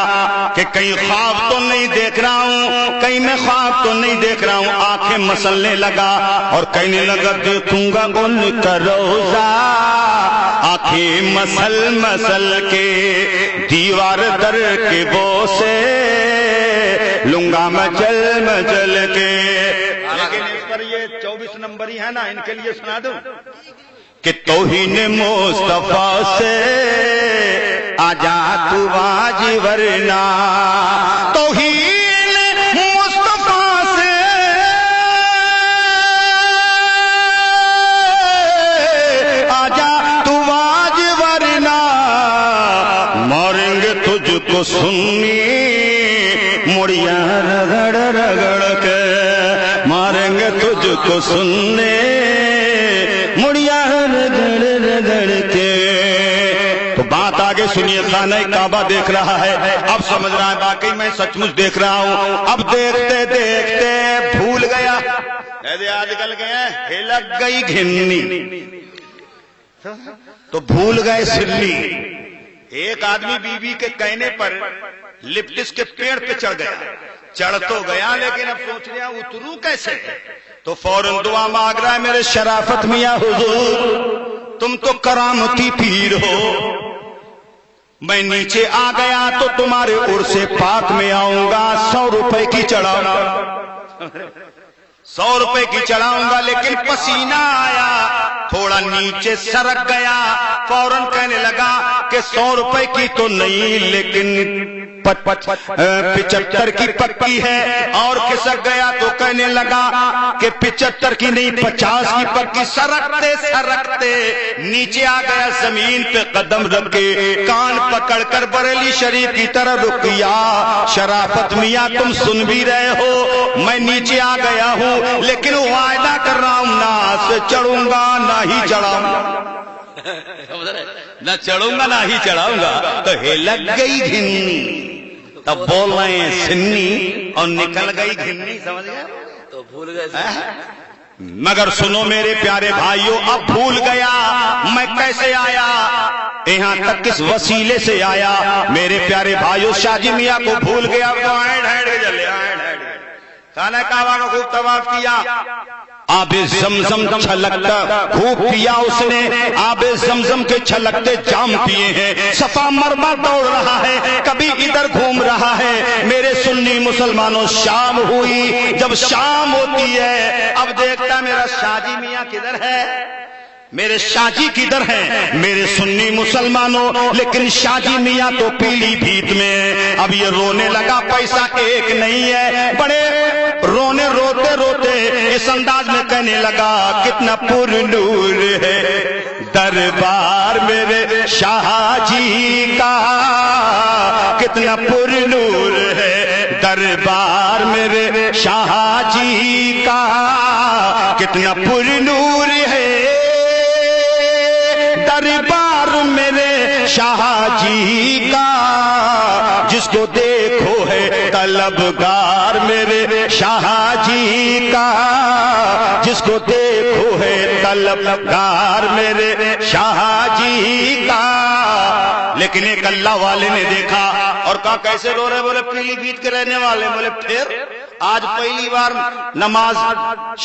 کہ کہیں خواب تو نہیں دیکھ رہا ہوں، کہیں میں خواب تو نہیں دیکھ رہا ہوں۔ آنکھیں مسلنے لگا اور کہنے لگا دیکھوں گا ان کا روزہ، آنکھیں مسل مسل کے دیوار در کے بوسے لنگا مچل مچل کے. لیکن اس پر یہ 24 نمبر ہی ہے نا، ان کے لیے سنا دوں کہ توہین مصطفیٰ سے آجا تو آج ورنہ، توہین مصطفیٰ سے آجا تو آج ورنہ، ماریں گے تجھ کو سنی مڑیا رگڑ رگڑ کے، ماریں گے تجھ کو سننے مڑیا رگڑ رگڑ کے. تو بات آگے سنیے. خانہ کعبہ دیکھ رہا ہے، اب سمجھ رہا ہے باقی میں سچ مچ دیکھ رہا ہوں. اب دیکھتے دیکھتے بھول گیا، ایسے آج کل گئے ہلک گئی گھنی تو بھول گئے سلی. ایک آدمی بیوی کے کہنے پر لپٹس کے پیڑ پہ چڑھ گیا، چڑھ تو گیا لیکن اب سوچ رہا اتروں کیسے. تو فوراً دعا مانگ رہا ہے میرے شرافت میاں حضور تم تو کرامتی پیر ہو، میں نیچے آ گیا تو تمہارے عرص پاک میں آؤں گا، 100 روپے کی چڑھاؤں گا، 100 روپے کی چڑھاؤں گا. لیکن پسینہ آیا، تھوڑا نیچے سرک گیا، فوراً کہنے لگا کہ 100 روپے کی تو نہیں لیکن 75 کی پکی ہے. اور کھسک گیا تو کہنے لگا کہ 75 کی نہیں 50 کی پکی. سرکتے سرکتے نیچے آ گیا، زمین پہ قدم رکھ کے کان پکڑ کر بریلی شریف کی طرح رک گیا. شرافت میاں تم سن بھی رہے ہو، میں نیچے آ گیا ہوں لیکن وعدہ کر رہا ہوں نہ سے چڑھوں گا نہ ہی چڑھاؤں گا، نہ چڑھوں گا نہ ہی چڑھاؤں گا. تو ہلک گئی گھنی، تب بول رہے ہیں سنی اور نکل گئی گھنی. سمجھ گئے تو بھول گئے. مگر سنو میرے پیارے بھائیوں، اب بھول گیا میں کیسے آیا، یہاں تک کس وسیلے سے آیا. میرے پیارے بھائیوں شاہ جی میاں کو بھول گیا تو خانہ کعبہ کا خوب طواف کیا، آب زمزم چھلکتا خوب پیا اس نے، آب زمزم کے چھلکتے جام پیے ہیں. صفا مرمر دوڑ رہا ہے، کبھی ادھر گھوم رہا ہے. میرے سنی مسلمانوں شام ہوئی، جب شام ہوتی ہے اب دیکھتا میرا شاہ جی میاں کدھر ہے، میرے شاہ جی کدھر ہیں میرے سنی مسلمانوں. لیکن شاہ جی میاں تو پیلی بھیت میں. اب یہ رونے لگا، پیسہ ایک نہیں ہے، بڑے رونے روتے روتے اس انداز میں کہنے لگا کتنا پر نور ہے دربار میرے شاہ جی کا، کتنا پر نور ہے دربار میرے شاہ جی کا، کتنا پر نور ہے دربار میرے شاہ جی کا. جس کو دیکھو ہے طلبگار میرے شاہ جی کا، جس کو دیکھو ہے طلبگار میرے شاہ جی کا. لیکن ایک اللہ والے نے دیکھا اور کہا کیسے رو رہے؟ بولے پیلی بھیت کے رہنے والے. بولے پھر آج پہلی بار نماز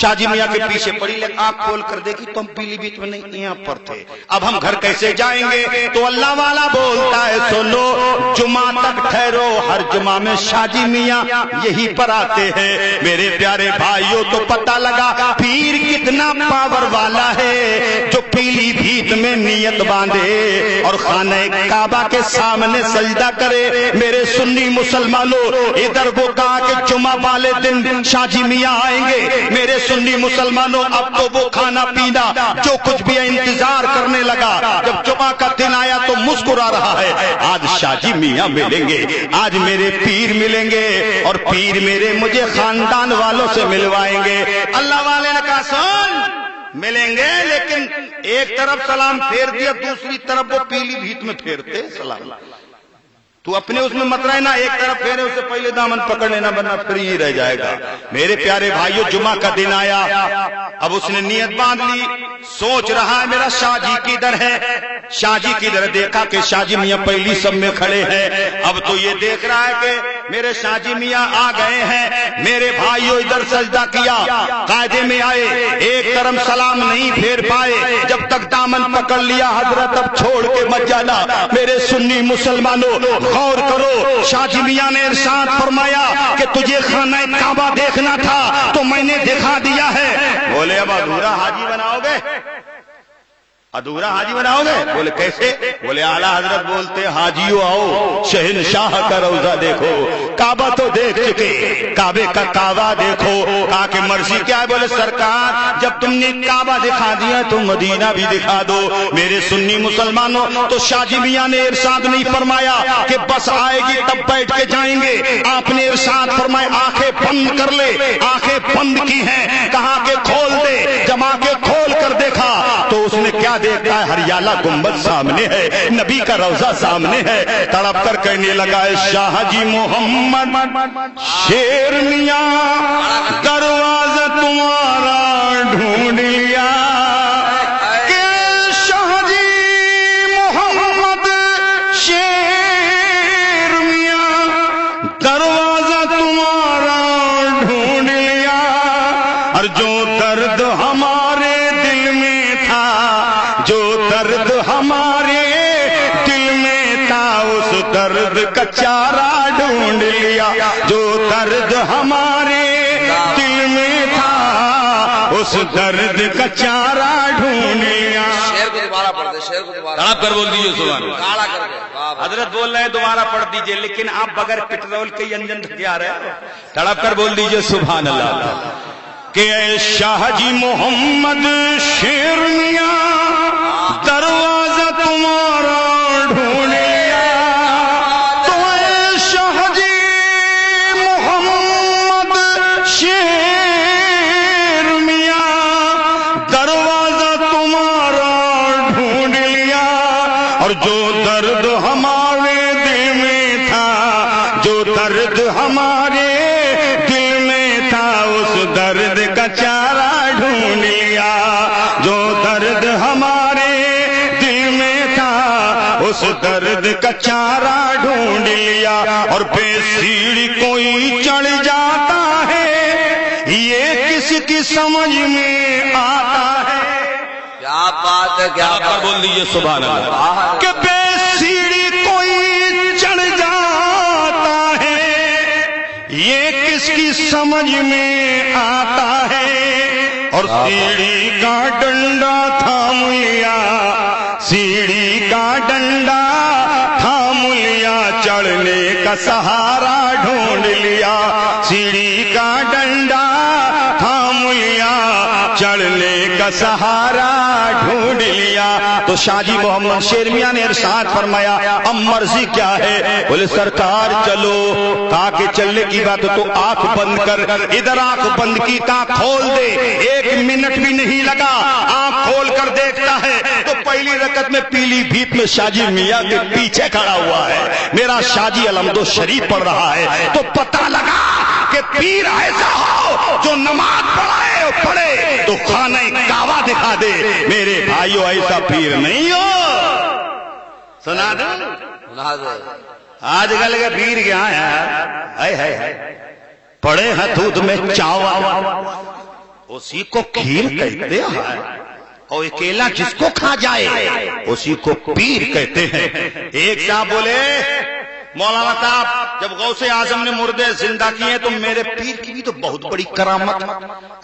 شاہ جی میاں کے پیچھے پڑی، لیکن آنکھ کھول کر دیکھی تو ہم پیلی بھیت میں نہیں، یہاں پر تھے. اب ہم گھر کیسے جائیں گے؟ تو اللہ والا بولتا ہے سنو، جمعہ تک ٹھہرو، ہر جمعہ میں شاہ جی میاں یہی پر آتے ہیں. میرے پیارے بھائیوں تو پتہ لگا پیر کتنا پاور والا ہے، جو پیلی بھیت میں نیت باندھے اور خانہ کعبہ کے سامنے سجدہ کرے. میرے سنی مسلمانوں ادھر وہ کہا کہ جمعہ والے دن شاہ جی میاں آئیں گے. میرے سنی مسلمانوں اب تو وہ کھانا پینا جو کچھ بھی انتظار کرنے لگا. جب جمعہ کا دن آیا تو مسکرا رہا ہے، آج شاہ جی میاں ملیں گے، آج میرے پیر ملیں گے اور پیر میرے مجھے خاندان والوں سے ملوائیں گے. اللہ والے نے کہا سن ملیں گے، لیکن ایک طرف سلام پھیر دیا، دوسری طرف وہ پیلی بھیت میں پھیرتے سلام. تو اپنے اس میں مت رہنا، ایک طرف پھیرے اس سے پہلے دامن پکڑ لینا ورنہ پھر ہی رہ جائے گا. میرے پیارے بھائیوں جمعہ کا دن آیا، اب اس نے نیت باندھ لی، سوچ رہا ہے میرا شاہ جی کدھر ہے. شاہ جی کدھر؟ دیکھا کہ شاہ جی میاں پہلی سب میں کھڑے ہیں. اب تو یہ دیکھ رہا ہے کہ میرے شاجی میاں آ گئے ہیں، میرے بھائیوں ادھر سجدہ کیا، قاعدے میں آئے، ایک طرف سلام نہیں پھیر پائے، جب تک دامن پکڑ لیا حضرت اب چھوڑ کے مت جانا۔ میرے سنی مسلمانوں غور کرو، شاجی میاں نے ارشاد فرمایا کہ تجھے خانہ کعبہ دیکھنا تھا تو میں نے دکھا دیا ہے۔ بولے اب ادھورا حاجی بناؤ گے؟ ادھورا حاجی بناؤ گے؟ بولے کیسے؟ بولے اعلیٰ حضرت بولتے حاجیو آؤ شہنشاہ کا روضہ دیکھو، کعبہ تو دیکھ چکے، کعبے کا کعبہ دیکھو۔ کہا کہ مرضی کیا ہے؟ بولے سرکار جب تم نے کعبہ دکھا دیا تو مدینہ بھی دکھا دو۔ میرے سنی مسلمانوں تو شاہ جی میاں نے ارشاد نہیں فرمایا کہ بس آئے گی تب بیٹھ کے جائیں گے، آپ نے ارشاد فرمایا آنکھیں بند کر لے۔ آنکھیں بند کی ہیں، کہا کہ کھول دے، جب آنکھیں کھول کر دیکھا تو اس نے کیا دیکھتا ہے؟ ہریالہ گنبد سامنے ہے، نبی کا روضہ سامنے ہے۔ تڑپ کر کہنے لگا شاہ جی محمد شیر میاں دروازہ تمہارا ڈھونڈ لیا، کہ شاہ جی محمد شیر میاں دروازہ تمہارا ڈھونڈ لیا، اور جو درد ہمارے دل میں تھا، جو درد ہمارے دل میں تھا، اس درد کا چارہ ڈھونڈ لیا۔ جو درد ہمارے دل میں تھا، اس درد کا چارہ ڈھونڈ لیا۔ شیر کو دوبارہ پڑھ دے، شیر کو دوبارہ تڑپ کر بول دیجیے سبحان اللہ۔ کاڑا کر دے۔ حضرت بول رہے ہیں دوبارہ پڑھ دیجئے، لیکن آپ بغیر پٹرول کے ہی انجن ڈھکے آ رہے ہیں۔ تڑپ کر بول دیجئے سبحان اللہ۔ کہ اے شاہ جی محمد شیر میاں دروازہ تمہارا ڈھونڈ لیا، تو اے شاہ جی محمد شیر میاں دروازہ تمہارا ڈھونڈ لیا، اور جو درد ہمارے دل میں تھا، جو درد ہمارے دل میں تھا، اس درد کا چارہ ڈھونڈ لیا۔ جو درد ہمارے دل میں تھا، اس درد کا چارہ ڈھونڈ لیا۔ اور بے سیڑھی کوئی چڑھ جاتا ہے، یہ کس کی سمجھ میں آتا ہے؟ کیا بات ہے، کیا آپ بات بول دیجئے سبحان اللہ۔ کہ بے سیڑھی کوئی چڑھ جاتا ہے، یہ کس کی سمجھ میں آتا ہے؟ اور سیڑھی کا ڈنڈا تھام لیا، سیڑھی کا ڈنڈا تھام لیا، چڑھنے کا سہارا ڈھونڈ لیا۔ سیڑھی کا ڈنڈا تھام لیا، چڑھنے کا سہارا ڈھونڈ لیا۔ تو شاہ جی محمد شیر میاں نے ارشاد فرمایا اب مرضی کیا ہے؟ بولے سرکار چلو۔ کہا کہ چلنے کی بات تو آنکھ بند کر۔ ادھر آنکھ بند کی، کہا کھول دے۔ ایک منٹ بھی نہیں لگا، آنکھ کھول کر دیکھتا ہے تو پہلی رکعت میں پیلی بھیت میں شاہ جی میاں کے پیچھے کھڑا ہوا ہے، میرا شاہ جی الحمد شریف پڑھ رہا ہے۔ تو پتہ لگا کہ پیر ایسا ہو جو نماز پڑھے تو خانہ کعبہ دکھا دے۔ میرے بھائیو ایسا پیر نہیں ہو، سنا دے سنا دے۔ آج کل کے پیر کیا ہے؟ پڑے ہیں دودھ میں چاوا، اسی کو کھیر کہتے ہیں، اور اکیلا جس کو کھا جائے اسی کو پیر کہتے ہیں۔ ایک صاحب بولے مولانا صاحب جب غوث اعظم نے مردے زندہ کیے تو میرے پیر کی بھی تو بہت بڑی کرامت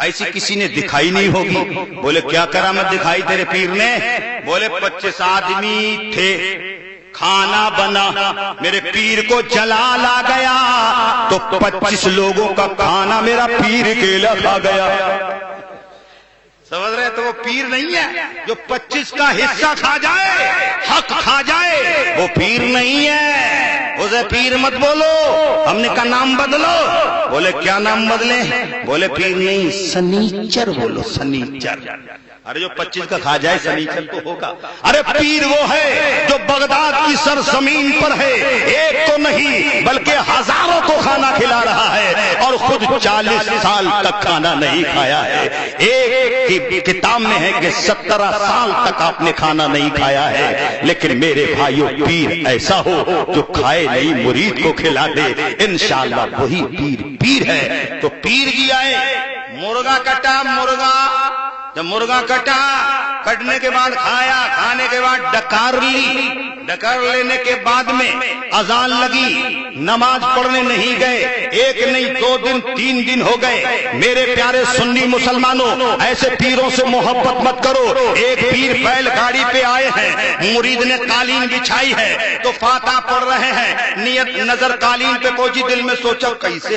ایسی کسی نے دکھائی نہیں ہوگی۔ بولے کیا کرامت دکھائی تیرے پیر نے؟ بولے 25 آدمی تھے، کھانا بنا، میرے پیر کو جلال آ گیا تو 25 لوگوں کا کھانا میرا پیر اکیلا کھا گیا۔ سمجھ رہے؟ تو وہ پیر نہیں ہے جو 25 کا حصہ کھا جائے، حق کھا جائے، وہ پیر نہیں ہے۔ اسے پیر مت بولو، ہم نے کہا نام بدلو۔ بولے کیا نام بدلیں؟ بولے پیر نہیں سنیچر بولو، سنیچر۔ ارے جو 25 کا کھا جائے سنیچر تو ہوگا۔ ارے پیر وہ ہے جو بغداد کی سرزمین پر ہے، ایک کو نہیں بلکہ ہزاروں کو کھانا کھلا رہا ہے اور خود 40 سال تک کھانا نہیں کھایا ہے۔ ایک کی کتاب میں ہے کہ 17 سال تک آپ نے کھانا نہیں کھایا ہے، لیکن میرے بھائیوں پیر ایسا ہو جو کھائے نہیں مرید کو کھلا دے، انشاءاللہ وہی پیر ہے۔ تو پیر جی آئے، مرغا کٹا، جب مرغا کٹنے کے بعد کھایا، کھانے کے بعد ڈکار لینے کے بعد میں اذان لگی، نماز پڑھنے نہیں گئے، ایک نہیں 2 دن 3 دن ہو گئے۔ میرے پیارے سنی مسلمانوں، ایسے پیروں سے محبت مت کرو۔ ایک پیر بیل گاڑی پہ آئے ہیں، مرید نے قالین بچھائی ہے تو فاتحہ پڑھ رہے ہیں، نیت نظر قالین پہ پہنچی، دل میں سوچا کیسے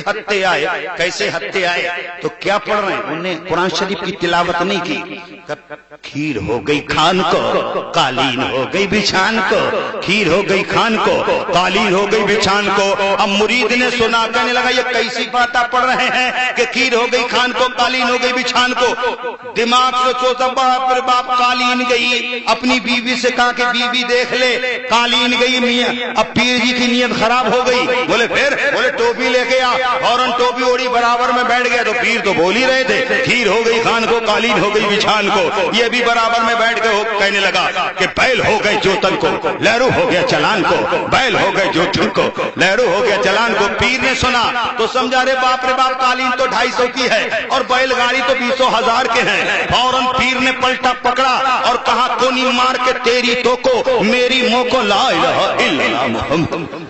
ہتے آئے تو کیا پڑھ رہے ہیں؟ انہیں قرآن شریف کی تلاوت نہیں کی، کھیر ہو گئی کھان کو، قالین ہو گئی بچھان کو، کھیر ہو گئی کھان کو، قالین ہو گئی بچھان کو۔ اب مرید نے سنا، کہنے لگا یہ کیسی باتیں پڑھ رہے ہیں کہ کھیر ہو گئی کھان کو، قالین ہو گئی بچھان کو۔ دماغ سے سوچا باپ رے باپ، قالین گئی، اپنی بیوی سے کہا کہ بیوی دیکھ لے، قالین گئی میاں۔ اب پیر جی کی نیت خراب ہو گئی، بولے ٹوپی لے کے آ، فوراً ٹوپی اوڑی، برابر میں بیٹھ گیا۔ تو پیر تو بول ہی رہے تھے کھیر ہو گئی کھان کو، قالین ہو گئی بچھان کو، یہ بھی برابر میں بیٹھ گئے۔ کہنے لگا کہ بیل ہو گئے جوتن کو، لہرو ہو گیا چلان کو، بیل ہو گئے جوتن کو، لہرو ہو گیا چلان کو۔ پیر نے سنا تو سمجھا رے باپ قالین تو 250 کی ہے اور بیل گاڑی تو 20,000 کے ہیں۔ فوراً پیر نے پلٹا پکڑا اور کہا کونی مار کے تیری تو کو، میری منہ کو لا الہ الا اللہ محمد۔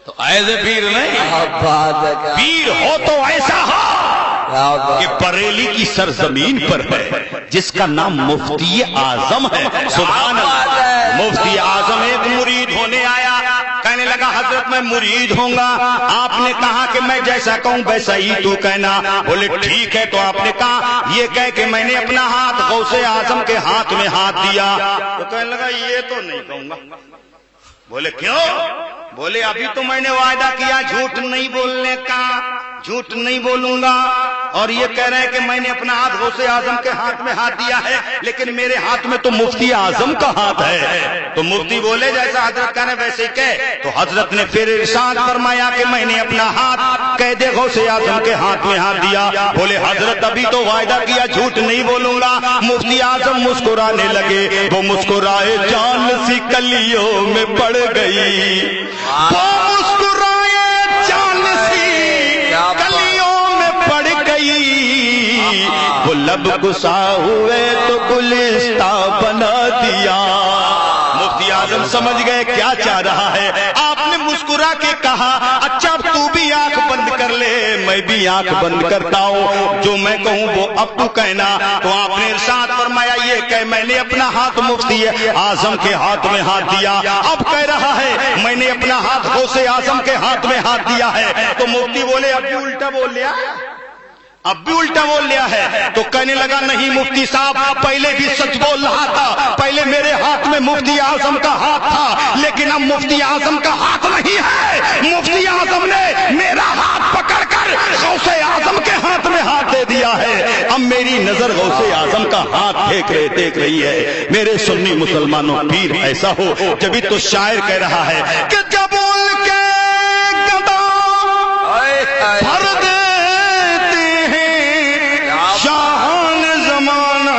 تو ایسے پیر نہیں، پیر ہو تو ایسا ہو کہ بریلی کی سرزمین پر ہے جس کا نام مفتی اعظم ہے۔ سبحان اللہ۔ مفتی اعظم ایک مرید ہونے آیا، کہنے لگا حضرت میں مرید ہوں گا۔ آپ نے کہا کہ میں جیسا کہوں ویسا ہی تو کہنا۔ بولے ٹھیک ہے۔ تو آپ نے کہا یہ کہہ کہ میں نے اپنا ہاتھ غوث اعظم کے ہاتھ میں ہاتھ دیا۔ تو کہنے لگا یہ تو نہیں کہوں گا۔ بولے کیوں؟ بولے ابھی تو میں نے وعدہ کیا جھوٹ نہیں بولنے کا، جھوٹ نہیں بولوں گا، اور یہ کہہ رہے ہیں کہ میں نے اپنا ہاتھ غوث اعظم کے ہاتھ میں ہاتھ دیا ہے، لیکن میرے ہاتھ میں تو مفتی اعظم کا ہاتھ ہے۔ تو مفتی بولے جیسا حضرت کہنے ویسے ہی کہہ۔ تو حضرت نے پھر ارشاد فرمایا کہ میں نے اپنا ہاتھ قید غوث اعظم کے ہاتھ میں ہاتھ دیا۔ بولے حضرت ابھی تو وعدہ کیا جھوٹ نہیں بولوں گا۔ مفتی اعظم مسکرانے لگے، وہ مسکرائے جان سی کلیوں میں پڑ گئی، وہ مسکرائے جان سی کلیوں میں پڑ گئی، وہ لب گسا ہوئے تو گلستہ بنا دیا۔ مفتی اعظم سمجھ گئے کیا چاہ رہا ہے۔ آپ نے مسکرا کے کہا اچھا تو بھی آنکھ بند کر لے، میں بھی آنکھ بند کرتا ہوں، جو میں کہوں وہ اب تو کہنا۔ تو آپ نے ارشاد فرمایا یہ کہ میں نے اپنا ہاتھ مفتی اعظم کے ہاتھ میں ہاتھ دیا، اب کہہ رہا ہے میں نے اپنا ہاتھ غوث اعظم کے ہاتھ میں ہاتھ دیا ہے۔ تو مفتی بولے اب بھی الٹا بول لیا، اب بھی الٹا بول لیا ہے۔ تو کہنے لگا نہیں مفتی صاحب، پہلے بھی سچ بول رہا تھا، پہلے میرے ہاتھ میں مفتی اعظم کا ہاتھ تھا، لیکن اب مفتی اعظم کا ہاتھ نہیں ہے، مفتی اعظم نے میرا ہاتھ پکڑ کر غوث اعظم کے ہاتھ میں ہاتھ دے دیا ہے۔ اب میری نظر غوث اعظم کا ہاتھ دیکھ رہی ہے۔ میرے سنی مسلمانوں، پیر ایسا ہو، جبھی تو شاعر کہہ رہا ہے کہ جب ان کے گدا بھر دیتے ہیں شاہان زمانہ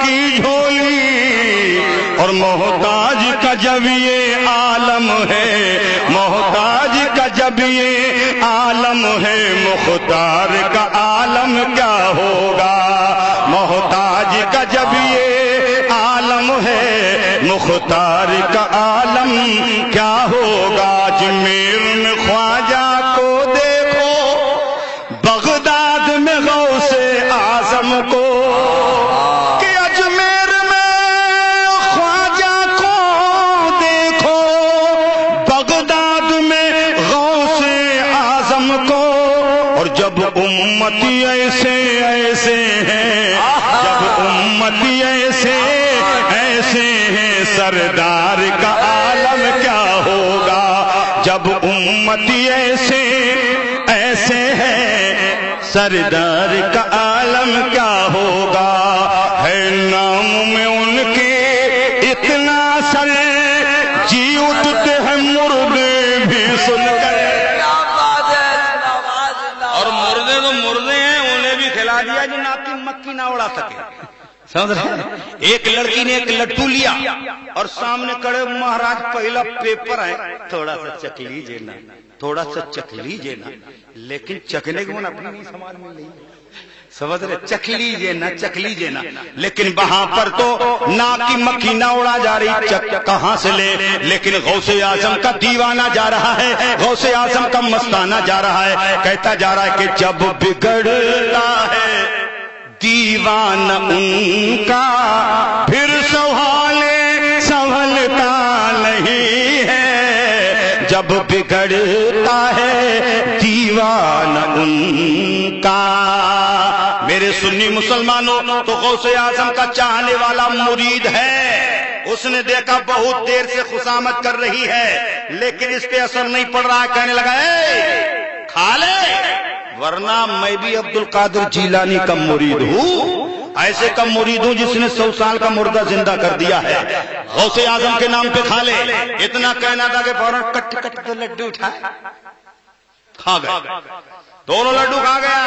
کی جھولی، اور محتاج کا جب یہ عالم ہے، محتاج کا جب یہ عالم ہے، مختار کا عالم کیا ہوگا، محتاج کا جب یہ عالم ہے، مختار کا عالم کیا ہوگا۔ اجمیر میں خواجہ کو دیکھو، بغداد میں غوث اعظم کو، کہ اجمیر میں خواجہ کو دیکھو، بغداد میں غوث اعظم کو، اور جب امتی ایسے ہیں، جب امتی ایسے ہیں، سردار کا عالم کیا ہوگا، جب امتی ایسے ہیں، سردار کا عالم کیا ہوگا۔ ہے نام میں ان کے اتنا سر، جی اٹھتے ہیں مردے بھی سن کر، اور مردے تو مردے ہیں، انہیں بھی کھلا دیا جنات نہ اڑا سکے. سمجھ رہے؟ ایک لڑکی نے ایک لڈو لیا اور سامنے کڑے مہاراج پہلا پیپر ہے, تھوڑا سا چکھ لیجیے نا, تھوڑا سا چکھ لیجیے نا, لیکن چکھنے کو اپنی نہیں سامان مل رہی. سمجھ رہے؟ چکھ لیجیے نا, چکھ لیجیے نا, لیکن وہاں پر تو ناک کی مکھی نہ اڑا جا رہی, کہاں سے لے. لیکن غوث اعظم کا دیوانہ جا رہا ہے, غوث اعظم کا مستانہ جا رہا ہے, کہتا جا رہا ہے کہ جب بگڑتا ہے دیوانہ ان کا پھر سنبھلتا نہیں ہے. جب بگڑتا ہے دیوانہ ان کا. میرے سنی مسلمانوں, تو غوث اعظم کا چاہنے والا مرید ہے. اس نے دیکھا بہت دیر سے خصامت کر رہی ہے, لیکن اس پہ اثر نہیں پڑ رہا ہے. کہنے لگا اے کھا لے, ورنہ میں بھی عبد القادر جیلانی کا مرید ہوں, ایسے کا مرید ہوں جس نے 100 سال کا مردہ زندہ کر دیا ہے. غوث اعظم کے نام پہ کھا لے. اتنا کہنا تھا کہ فوراً کٹ کٹ کے لڈو اٹھائے, کھا گئے. دونوں لڈو کھا گیا.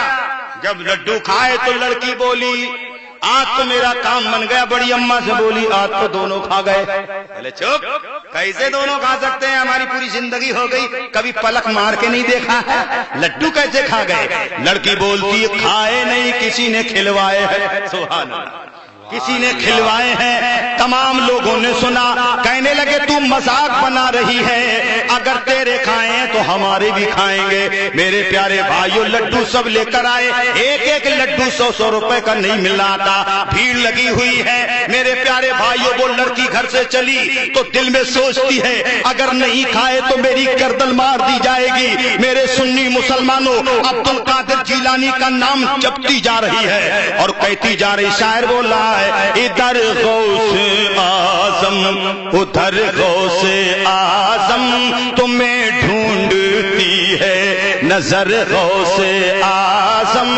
جب لڈو کھائے تو لڑکی بولی آج تو میرا کام بن گیا. بڑی اماں سے بولی آج تو دونوں کھا گئے. بولے چپ, کیسے دونوں کھا سکتے ہیں, ہماری پوری زندگی ہو گئی, کبھی پلک مار کے نہیں دیکھا ہے, لڈو کیسے کھا گئے. لڑکی بولتی کھائے نہیں, کسی نے کھلوائے ہیں. سبحان اللہ, کسی نے کھلوائے ہیں. تمام لوگوں نے سنا, کہنے لگے تو مذاق بنا رہی ہے, اگر تیرے کھائیں تو ہمارے بھی کھائیں گے. میرے پیارے بھائیوں, لڈو سب لے کر آئے. ایک ایک لڈو 100 روپے کا نہیں مل رہا تھا, بھیڑ لگی ہوئی ہے. میرے پیارے بھائیوں, وہ لڑکی گھر سے چلی تو دل میں سوچتی ہے اگر نہیں کھائے تو میری گردن مار دی جائے گی. میرے سنی مسلمانوں, عبد القادر جیلانی کا نام جپتی جا رہی ہے اور کہتی جا رہی. شاعر بول رہا ہے ادھر غوث اعظم ادھر غوث اعظم تمہیں ڈھونڈتی ہے نظر. غوث اعظم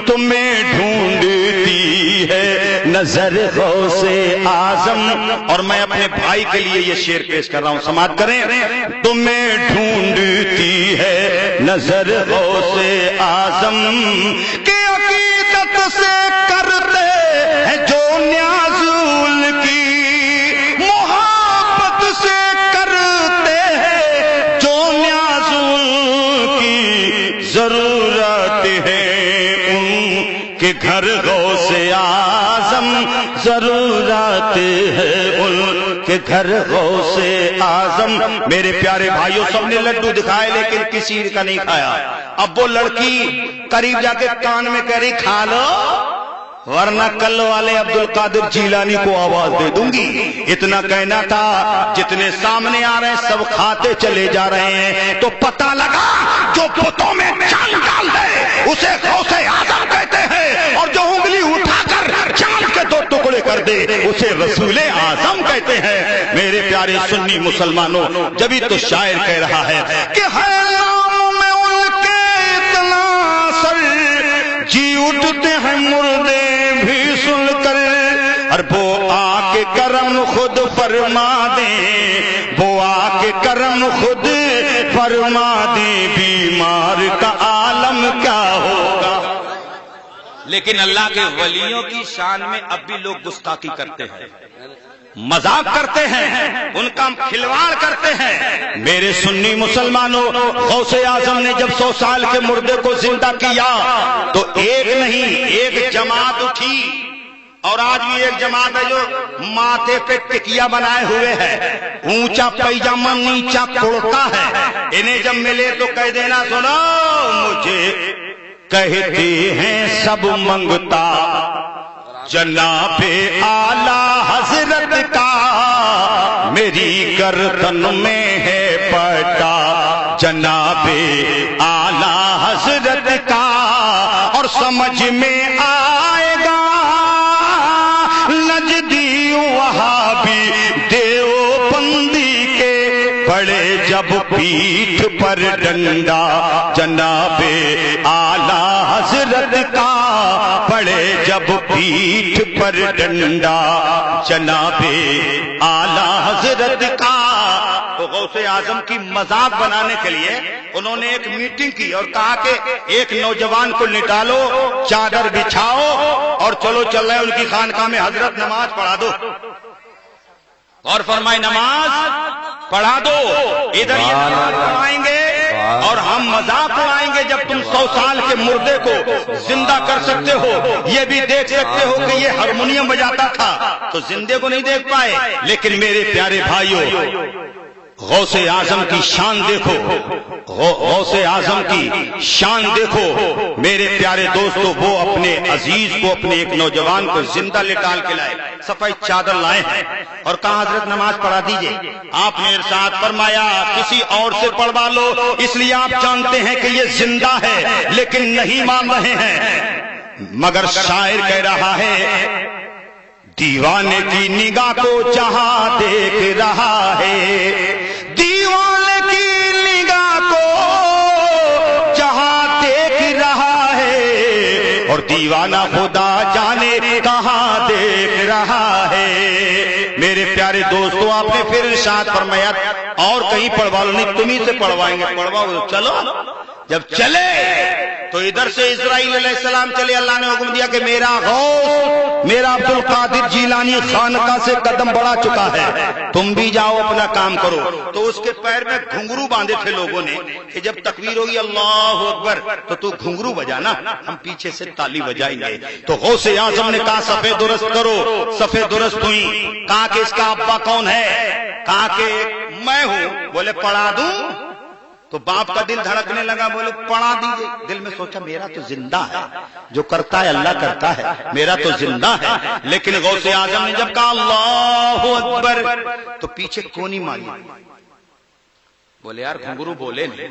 تمہیں ڈھونڈتی ہے نظر. غوث اعظم. اور میں اپنے بھائی کے لیے یہ شعر پیش کر رہا ہوں, سماعت کریں. تمہیں ڈھونڈتی ہے نظر غوث اعظم کے عقیدت سے کرتے ہیں جو نیازول کی, محبت سے کرتے ہیں جو نیازول کی, ضرورت ہے ان کے گھر غوث اعظم, ضرورت ہے ان کے گھر غوث اعظم. میرے پیارے بھائیوں, سب نے لڈو دکھائے لیکن کسی کا نہیں کھایا. اب وہ لڑکی قریب جا کے کان میں کہہ رہی کھا لو, ورنہ کل والے عبد القادر جیلانی کو آواز دے دوں گی. اتنا کہنا تھا, جتنے سامنے آ رہے ہیں سب کھاتے چلے جا رہے ہیں. تو پتہ لگا جو بتوں میں چال ڈال دے اسے غوث اعظم کہتے ہیں, اور جو انگلی اٹھا کر چال کے 2 ٹکڑے کر دے اسے رسول اعظم کہتے ہیں. میرے پیارے سنی مسلمانوں, جبھی تو شاعر کہہ رہا ہے کہ جی اٹھتے ہیں مردے بھی سن کر, اور وہ آ کے کرم خود فرما دیں, وہ آ کے کرم خود فرما دیں, بیمار کا عالم کیا ہوگا. لیکن اللہ کے ولیوں کی شان میں اب بھی لوگ گستاخی کرتے ہیں, مذاق کرتے ہیں, ان کا کھلواڑ کرتے ہیں. میرے سنی مسلمانوں, غوث اعظم نے جب 100 سال کے مردے کو زندہ کیا تو ایک نہیں ایک جماعت اٹھی, اور آج بھی ایک جماعت ہے جو ماتھے پہ ٹکیا بنائے ہوئے ہے, اونچا پیجامہ نیچا کڑتا ہے. انہیں جب ملے تو کہہ دینا سنو مجھے کہتے ہیں سب منگتا جناب اعلی حضرت کا, میری گردن میں ہے پٹا جناب اعلی حضرت کا, اور سمجھ میں آئے گا نجدی وہابی دیوبندی کے پڑے جب پیٹھ پر ڈنڈا جناب اعلی حضرت کا, پڑے جب پیٹھ پر ڈنڈا جناب اعلی حضرت کا. تو تو غوث اعظم کی مذاق بنانے کے لیے انہوں نے ایک میٹنگ کی اور کہا کہ ایک نوجوان کو نکالو، چادر بچھاؤ اور چلو چل رہے ان کی خانقاہ میں حضرت نماز پڑھا دو، اور فرمائے نماز پڑھا دو، ادھر یہ نماز پڑھائیں گے اور ہم مذاق اڑائیں گے جب تم 100 سال کے مردے کو زندہ کر سکتے ہو، یہ بھی دیکھ سکتے ہو کہ یہ ہارمونیم بجاتا تھا تو زندے کو نہیں دیکھ پائے۔ لیکن میرے پیارے بھائیوں، غوث اعظم کی شان دیکھو، غوث اعظم کی شان دیکھو میرے پیارے دوستو، وہ اپنے عزیز کو، اپنے ایک نوجوان کو زندہ لٹال کے لائے، صفائی چادر لائے ہیں اور کہا حضرت نماز پڑھا دیجئے۔ آپ نے ارشاد فرمایا کسی اور سے پڑھوا لو، اس لیے آپ جانتے ہیں کہ یہ زندہ ہے لیکن نہیں مان رہے ہیں۔ مگر شاعر کہہ رہا ہے دیوانے کی نگاہ کو جہاں دیکھ رہا ہے، دیوانے کی نگاہ کو جہاں دیکھ رہا ہے، اور دیوانہ خدا جانے کہاں دیکھ رہا ہے۔ میرے پیارے دوستو، آپ نے پھر ارشاد فرمایا اور کہیں پڑھوا لو، نہیں تمہیں سے پڑھوائیں گے، پڑھواؤ چلو۔ جب چلے تو ادھر سے اسرائیل علیہ السلام چلے، اللہ نے حکم دیا کہ میرا غوث، میرا عبد القادر جیلانی خانقاہ سے قدم بڑھا چکا ہے، تم بھی جاؤ اپنا کام کرو۔ تو اس کے پیر میں گھنگرو باندھے تھے لوگوں نے کہ جب تکبیر ہوگی اللہ اکبر تو گھنگرو بجانا، ہم پیچھے سے تالی بجائیں گے۔ تو غوث اعظم نے کہا صفے درست کرو، صفے درست ہوئی۔ کہا کہ اس کا ابا کون ہے؟ کہا کہ میں ہوں۔ بولے پڑھا دوں؟ تو باپ کا دل دھڑکنے لگا، بولے پڑھا دیجئے۔ دل میں سوچا میرا تو زندہ ہے، جو کرتا ہے اللہ کرتا ہے، میرا تو زندہ ہے۔ لیکن غوث اعظم نے جب کہا اللہ اکبر تو پیچھے کونی ماری۔ بولے یار گھنگرو بولے نہیں،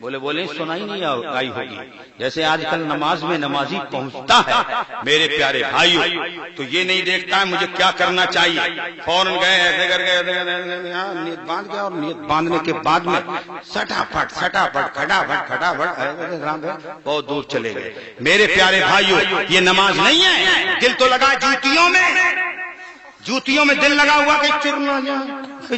بولے سنائی نہیں آئی ہوگی، جیسے آج کل نماز میں نمازی پہنچتا ہے۔ میرے پیارے بھائیوں، تو یہ نہیں دیکھتا ہے مجھے کیا کرنا چاہیے، فوراً گئے ایسے کر کے نیت باندھ گیا، اور نیت باندھنے کے بعد میں کھٹاپٹ بہت دور چلے گئے۔ میرے پیارے بھائیوں، یہ نماز نہیں ہے، دل تو لگا جوتیوں میں، جوتیوں میں دل لگا ہوا کہ چر نہ جائے،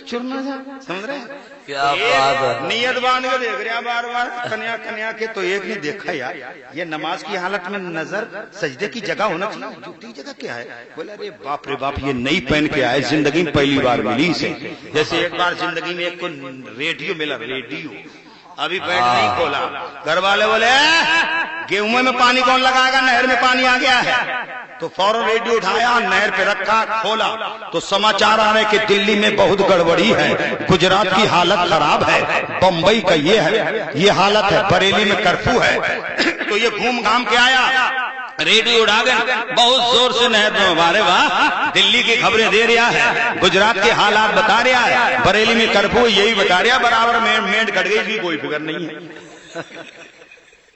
چر نہ جائے، سمجھ رہے ہیں؟ کیا بات ہے، نیت باندھ کے دیکھ رہے ہیں بار بار کنیا کے، تو ایک نہیں دیکھا یار یہ نماز کی حالت میں نظر سجدے کی جگہ ہونا چاہیے، جوتی جگہ کیا ہے؟ بولے ارے باپ رے باپ، یہ نئی پہن کے آئے، زندگی میں پہلی بار ملی اسے۔ جیسے ایک بار زندگی میں ایک کو ریڈیو ملا، ریڈیو ابھی پیٹ نہیں کھولا، گھر والے بولے گیہوں میں پانی کون لگائے گا، نہر میں پانی آ گیا ہے، تو فوراً ریڈیو اٹھایا، نہر پہ رکھا، کھولا تو سماچار آ رہے کہ دلی میں بہت گڑبڑی ہے، گجرات کی حالت خراب ہے، بمبئی کا یہ ہے، یہ حالت ہے، بریلی میں کرفیو ہے۔ تو یہ گھوم گھام کے آیا، ریڈیو اڑا گیا، بہت زور سے نہر میں، ہمارے واہ دلی کی خبریں دے رہا ہے، گجرات کے حالات بتا رہا ہے، بریلی میں کرفیو یہی بتا رہا ہے، برابر میڈ کٹ گئی، اس کی کوئی فکر نہیں ہے،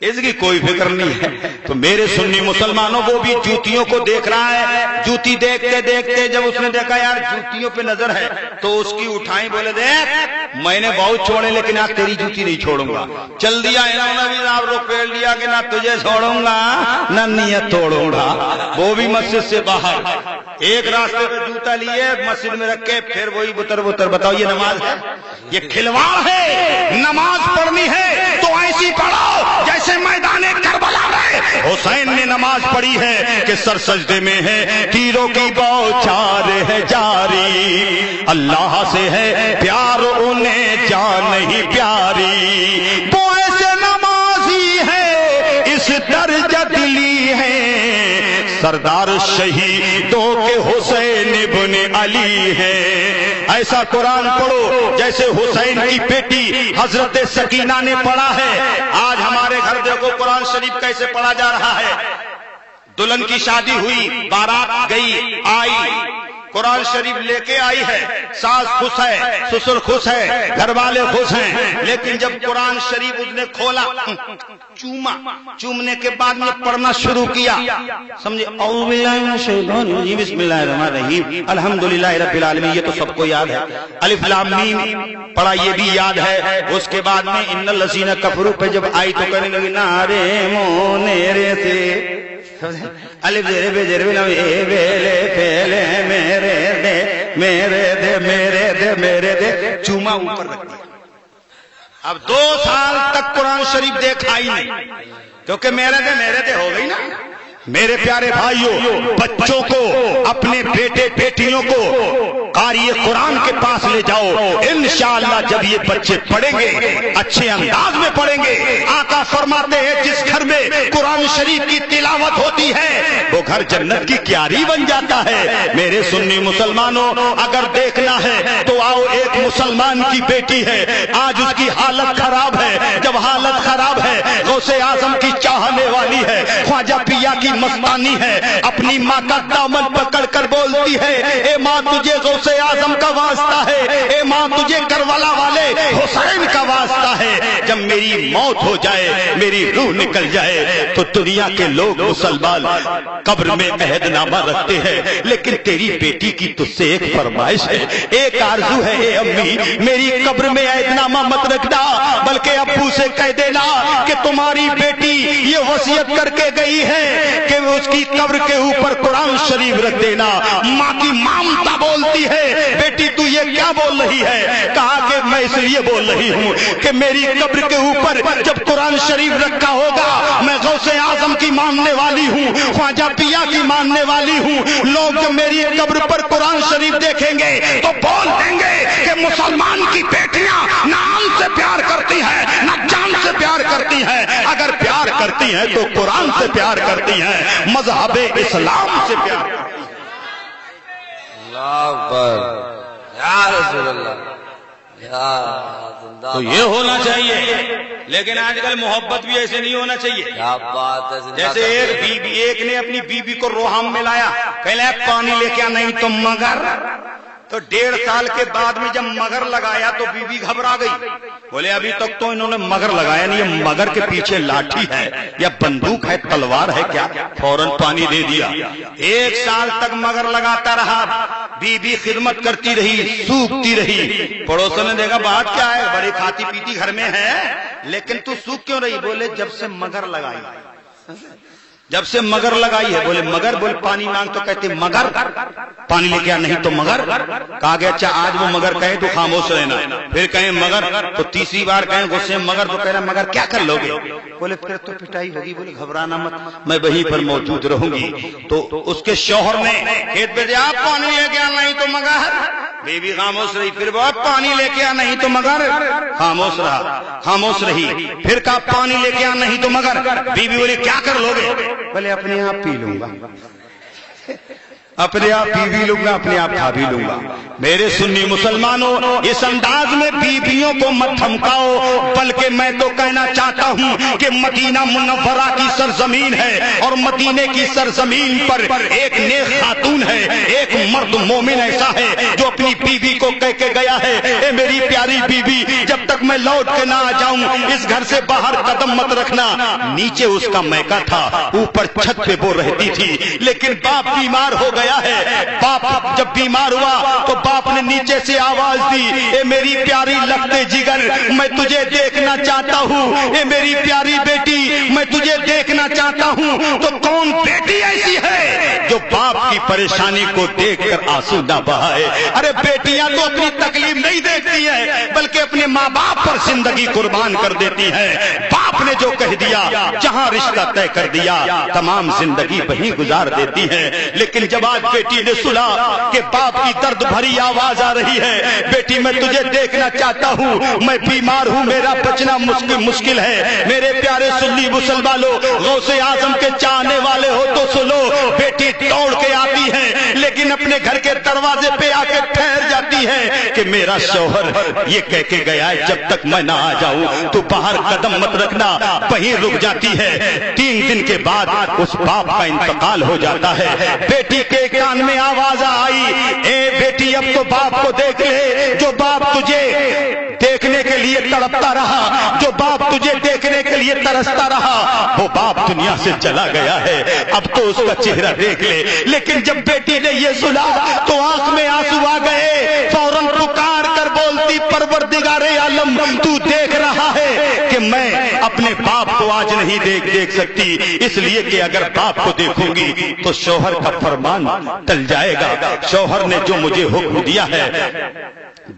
اس کی کوئی فکر نہیں ہے۔ تو میرے سنی مسلمانوں، وہ بھی جوتیوں کو دیکھ رہا ہے، جوتی دیکھتے دیکھتے جب اس نے دیکھا یار جوتیوں پہ نظر ہے تو اس کی اٹھائی، بولے دیکھ میں نے بہت چھوڑے لیکن آج تیری جوتی نہیں چھوڑوں گا۔ چل دیا انہوں نے بھی آپ روک پھیر لیا کہ نہ تجھے چھوڑوں گا نہ نیت توڑوں گا۔ وہ بھی مسجد سے باہر ایک راستے پہ جوتا لیے، مسجد میں رکھ کے پھر وہی بتر بتر۔ بتاؤ یہ نماز ہے؟ یہ کھلواڑ ہے۔ نماز پڑھنی ہے تو ایسی پڑھو جیسے میدان کربلا میں حسین نے نماز پڑھی ہے کہ سر سجدے میں ہے، تیروں کی بوچھار ہے جاری، اللہ سے ہے پیار انہیں جان نہیں پیاری، وہ ایسے نمازی ہے اس درجہ دلی ہے، سردار شہیدوں کے حسین ابن علی ہے۔ ایسا قرآن پڑھو جیسے حسین کی بیٹی حضرت سکینہ نے پڑھا ہے۔ آج ہمارے گھر دیکھو قرآن شریف کیسے پڑھا جا رہا ہے۔ دلہن کی شادی ہوئی، بارات گئی، آئی، قرآن شریف لے کے آئی ہے، ساس خوش ہے، سسر خوش ہے، گھر والے خوش ہیں، لیکن جب قرآن شریف اس نے کھولا، چوما، چومنے کے بعد میں پڑھنا شروع کیا، سمجھے اعوذ باللہ من الشیطان الرجیم بسم اللہ الرحمن الرحیم الحمدللہ رب العالمین، یہ تو سب کو یاد ہے۔ الف لام میم پڑھا، یہ بھی یاد ہے۔ اس کے بعد میں ان الذین کفروا پہ جب آئی تو کہنے لگی نارے مونیرے سے، الف زیر بے زیر بے لے پھیلے میرے دے میرے دے میرے دے میرے دے، چوما اوپر رکھ دیا۔ اب 2 سال تک قرآن شریف دیکھا ہی نہیں، کیونکہ میرے دے ہو گئی نا۔ میرے پیارے بھائیوں، بچوں کو، اپنے بیٹے بیٹیوں کو قاری قرآن کے پاس لے جاؤ، انشاءاللہ جب یہ بچے پڑھیں گے اچھے انداز میں پڑھیں گے۔ آقا فرماتے ہیں جس گھر میں قرآن شریف کی تلاوت ہوتی ہے وہ گھر جنت کی کیاری بن جاتا ہے۔ میرے سنی مسلمانوں، اگر دیکھنا ہے تو آؤ، ایک مسلمان کی بیٹی ہے، آج اس کی حالت خراب ہے۔ جب حالت خراب ہے، غوث اعظم کی چاہنے والی ہے، خواجہ پیا کی مستانی ہے، اپنی ماں کا دامن پکڑ کر بولتی ہے، اے ماں تجھے غوث اعظم کا واسطہ ہے، اے ماں تجھے کربلا والے حسین کا واسطہ ہے۔ جب میری موت ہو جائے، میری روح نکل جائے تو دنیا کے لوگ مسلمان قبر میں عہد نامہ رکھتے ہیں، لیکن تیری بیٹی کی تجھ سے ایک فرمائش ہے، ایک آرزو ہے، اے امی میری قبر میں عہد نامہ مت رکھنا، بلکہ ابو سے کہہ دینا کہ تمہاری بیٹی یہ وصیت کر کے گئی ہے کہ اس کی قبر کے اوپر قرآن شریف رکھ دینا۔ ماں کی مامتا بولتی ہے، بیٹی تو یہ کیا بول رہی ہے؟ کہا کہ میں اس لیے بول رہی ہوں کہ میری قبر کے اوپر جب قرآن شریف رکھا ہوگا، میں غوث اعظم کی ماننے والی ہوں، خواجہ پیا کی ماننے والی ہوں، لوگ جب میری قبر پر قرآن شریف دیکھیں گے تو بول دیں گے کہ مسلمان کی بیٹیاں نہ آن سے پیار کرتی ہیں نہ جان سے پیار کرتی ہیں، اگر پیار کرتی ہیں تو قرآن سے پیار کرتی ہیں، مذہب اسلام سے پیار کرتی ہیں۔ اللہ اکبر، یا رسول اللہ، یا زندہ تو یہ ہونا چاہیے، لیکن آج کل محبت بھی ایسے نہیں ہونا چاہیے۔ کیا بات ہے، زندہ جیسے ایک نے اپنی بیوی کو روحام میں لایا، کہنے پانی لے کے نہیں تو مگر، تو 1.5 سال کے بعد میں جب مگر لگایا تو بیوی گھبرا گئی، بولے ابھی تک تو انہوں نے مگر لگایا نہیں، یہ مگر کے پیچھے لاٹھی ہے یا بندوق ہے، تلوار ہے کیا؟ فوراً پانی دے دیا۔ 1 سال تک مگر لگاتا رہا، بیوی خدمت کرتی رہی، سوکھتی رہی۔ پڑوسوں نے دیکھا بات کیا ہے، بڑی کھاتی پیتی گھر میں ہے، لیکن تو سوکھ کیوں رہی؟ بولے جب سے مگر لگائی، جب سے مگر لگائی ہے۔ بولے مگر، بولے پانی مانگ تو کہتے مگر، پانی لے کے آ نہیں تو مگر۔ کہا گیا اچھا آج وہ مگر کہے تو خاموش رہنا، پھر کہیں مگر تو تیسری بار کہیں غصے مگر تو کہنا مگر کیا کر لو گے؟ بولے پھر تو پٹائی ہوگی۔ بولے گھبرانا مت، میں وہیں پر موجود رہوں گی۔ تو اس کے شوہر نے کھیت پہ دیا، آپ پانی لے کے آ نہیں تو مگر، بیوی خاموش رہی، پھر بہت پانی لے کے آ نہیں تو مگر، خاموش رہا، خاموش رہی، پھر کہا پانی لے کے آ نہیں تو مگر، بیوی بولی کیا کر لو گے؟ بولے اپنے آپ پی لوں گا، اپنے آپ پی بھی لوں گا، اپنے آپ کھا بھی لوں گا۔ میرے سنی مسلمانوں، اس انداز میں بیویوں کو مت دھمکاؤ، بلکہ میں تو کہنا چاہتا ہوں کہ مدینہ منورہ کی سرزمین ہے، اور مدینے کی سرزمین پر ایک نیک خاتون ہے، ایک مرد مومن ایسا ہے جو اپنی بیوی کو کہہ کے گیا ہے، اے میری پیاری بیوی جب تک میں لوٹ کے نہ آ جاؤں اس گھر سے باہر قدم مت رکھنا۔ نیچے اس کا میکا تھا، اوپر چھت پہ وہ رہتی تھی، لیکن باپ بیمار ہو گیا ہے۔ باپ جب بیمار ہوا تو باپ نے نیچے سے آواز دی، اے میری پیاری لگتے جگر میں تجھے دیکھنا چاہتا ہوں، اے میری پیاری بیٹی میں تجھے دیکھنا چاہتا ہوں۔ تو کون بیٹی ایسی ہے جو باپ کی پریشانی کو دیکھ کر آنسو نہ بہائے؟ ارے بیٹیاں تو اپنی تکلیف نہیں دیکھتی ہیں، بلکہ اپنے ماں باپ پر زندگی قربان کر دیتی ہیں۔ باپ نے جو کہہ دیا، جہاں رشتہ طے کر دیا، تمام زندگی وہیں گزار دیتی ہے۔ لیکن جب آج بیٹی نے سنا کہ باپ کی درد بھری آواز آ رہی ہے، بیٹی میں تجھے دیکھنا چاہتا ہوں، میں بیمار ہوں، میرا بچنا مشکل ہے۔ میرے پیارے سنی مسلمانوں، غوث اعظم کے چاہنے والے ہو تو سنو، بیٹی دوڑ کے آتی ہے، لیکن اپنے گھر کے دروازے پہ آ کے ٹھہر جاتی ہے کہ میرا شوہر یہ کہہ کے گیا ہے جب تک میں نہ آ جاؤں تو باہر قدم مت رکھنا، وہیں رک جاتی ہے۔ 3 دن کے بعد اس باپ کا انتقال ہو جاتا ہے۔ بیٹی کے کان میں آواز آئی، اے بیٹی اب تو باپ کو دیکھ لے، جو باپ تجھے دیکھنے کے لیے تڑپتا رہا، جو باپ تجھے دیکھنے کے لیے ترستا رہا، وہ باپ دنیا سے چلا گیا ہے، اب تو اس کا چہرہ دیکھ لے۔ لیکن جب بیٹی نے یہ سنا تو آنکھ میں آنسو آ گئے، فوراً پکار کر بولتی، پروردگار عالم تو دیکھ رہا ہے کہ میں اپنے باپ کو آج نہیں دیکھ سکتی، اس لیے کہ اگر باپ کو دیکھوں گی تو شوہر کا فرمان ٹل جائے گا، شوہر نے جو مجھے حکم دیا ہے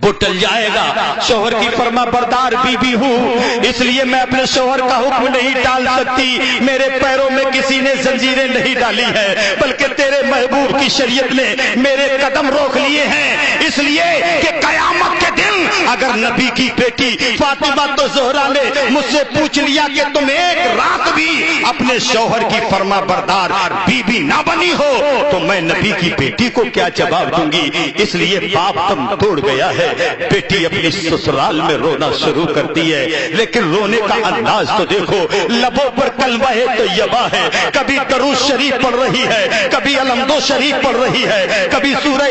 وہ ٹل جائے گا، شوہر کی فرما بردار بیوی ہوں، اس لیے میں اپنے شوہر کا حکم نہیں ٹال سکتی۔ میرے پیروں میں کسی نے زنجیریں نہیں ڈالی ہے، بلکہ تیرے محبوب کی شریعت نے میرے قدم روک لیے ہیں، اس لیے کہ قیامت کے دن اگر نبی کی بیٹی فاطمہ تو زہرا نے مجھ سے پوچھ لیا کہ تم ایک رات بھی اپنے شوہر کی فرما بردار بیوی نہ بنی ہو تو میں نبی کی بیٹی کو کیا جواب دوں گی؟ اس لیے باپ تم توڑ گیا ہے، بیٹی اپنی سسرال میں رونا شروع کرتی ہے، لیکن رونے کا انداز تو دیکھو، لبوں پر کلمہ طیبہ ہے، کبھی درود شریف پڑھ رہی ہے، کبھی الحمد شریف پڑھ رہی ہے، کبھی سورہ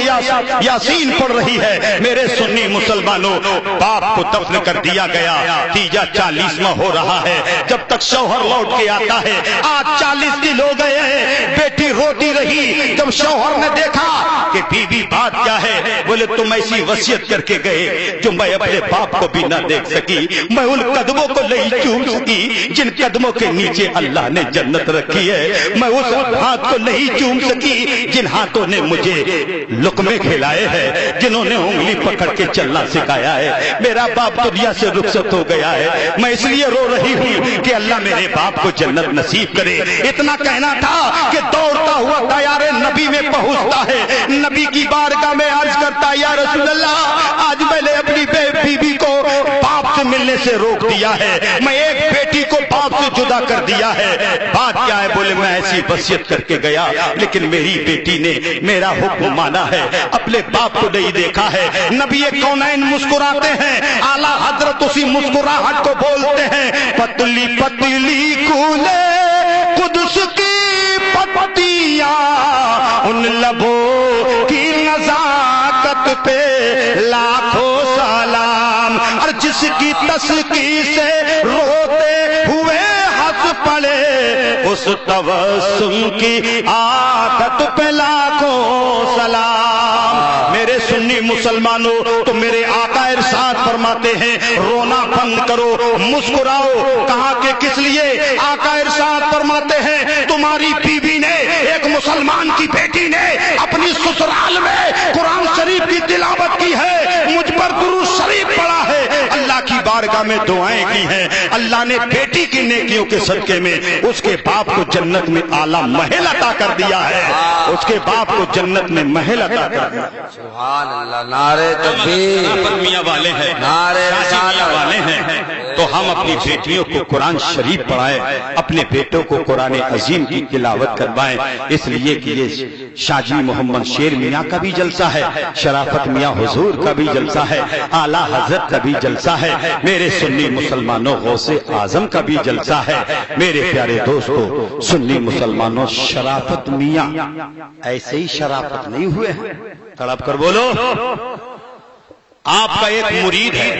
یاسین پڑھ رہی ہے۔ میرے سنی مسلمانوں، باپ کو دفن کر دیا گیا، تیجا 40واں ہو رہا ہے، جب تک شوہر لوٹ کے آتا ہے، آج 40 دن ہو گئے ہیں، بیٹی روتی رہی۔ جب شوہر نے دیکھا کہ بیوی بات کیا ہے، بولے تم ایسی وصیت کر کے گئے جو میں اپنے باپ کو بھی نہ دیکھ سکی، میں ان قدموں کو نہیں چوم سکی جن قدموں کے نیچے اللہ نے جنت رکھی ہے، میں اس ہاتھ کو نہیں چوم سکی جن ہاتھوں نے مجھے لقمے کھلائے ہیں، جنہوں نے انگلی پکڑ کے چلنا سکھایا ہے۔ میرا باپ دنیا سے رخصت ہو گیا ہے، میں اس لیے رو رہی ہوں کہ اللہ میرے باپ کو جنت نصیب کرے۔ اتنا کہنا تھا کہ دوڑتا ہوا تیار نبی میں پہنچتا ہے، نبی کی بارگاہ میں عرض کرتا یا رسول اللہ، آج میں نے اپنی بیوی کو باپ سے ملنے سے روک دیا ہے، میں ایک بیٹی کو باپ سے جدا کر دیا ہے، بات کیا ہے؟ بولے میں ایسی وصیت کر کے گیا، لیکن میری بیٹی نے میرا حکم مانا ہے، اپنے باپ کو نہیں دیکھا ہے۔ نبی کونین مسکراتے ہیں، اعلیٰ حضرت اسی مسکراہٹ کو بولتے ہیں، پتلی پتلی کولے قدس کی پتیاں، ان لبوں کی نزاکت پہ لاکھوں سلام، اور جس کی تسکی سے روتے ہوئے ہنس پڑے اس تبسم کی عادت پہ لاکھوں سلام۔ میرے سنی مسلمانوں، تو میرے آقا ارشاد فرماتے ہیں رونا بند کرو، مسکراؤ۔ کہاں کہ کس لیے؟ آقا ارشاد فرماتے ہیں تمہاری بیوی نے، ایک مسلمان کی بیٹی نے اپنی سسرال میں قرآن شریف کی تلاوت کی ہے، مجھ پر درود شریف پڑھا ہے، اللہ کی بارگاہ میں دعائیں کی ہیں، اللہ نے بیٹی کی نیکیوں کے صدقے میں اس کے باپ کو جنت میں اعلیٰ محل عطا کر دیا ہے، اس کے باپ کو جنت میں محل عطا کر دیا۔ سبحان اللہ، نعرے تکبیر، میاں والے ہیں، نعرے رسالت والے ہیں، تو ہم اپنی بیٹیوں کو قرآن شریف پڑھائیں، اپنے بیٹوں کو قرآن عظیم کی تلاوت کروائیں، اس لیے کہ یہ شاہ جی محمد شیر میاں کا بھی جلسہ ہے، شرافت میاں حضور کا بھی جلسہ ہے، اعلیٰ حضرت کا بھی جلسہ ہے، میرے سنی مسلمانوں غوث اعظم کا بھی جلسہ ہے۔ میرے پیارے دوستو، سنی مسلمانوں، شرافت میاں ایسے ہی شرافت نہیں ہوئے ہیں، تڑپ کر بولو۔ آپ کا ایک مرید ہے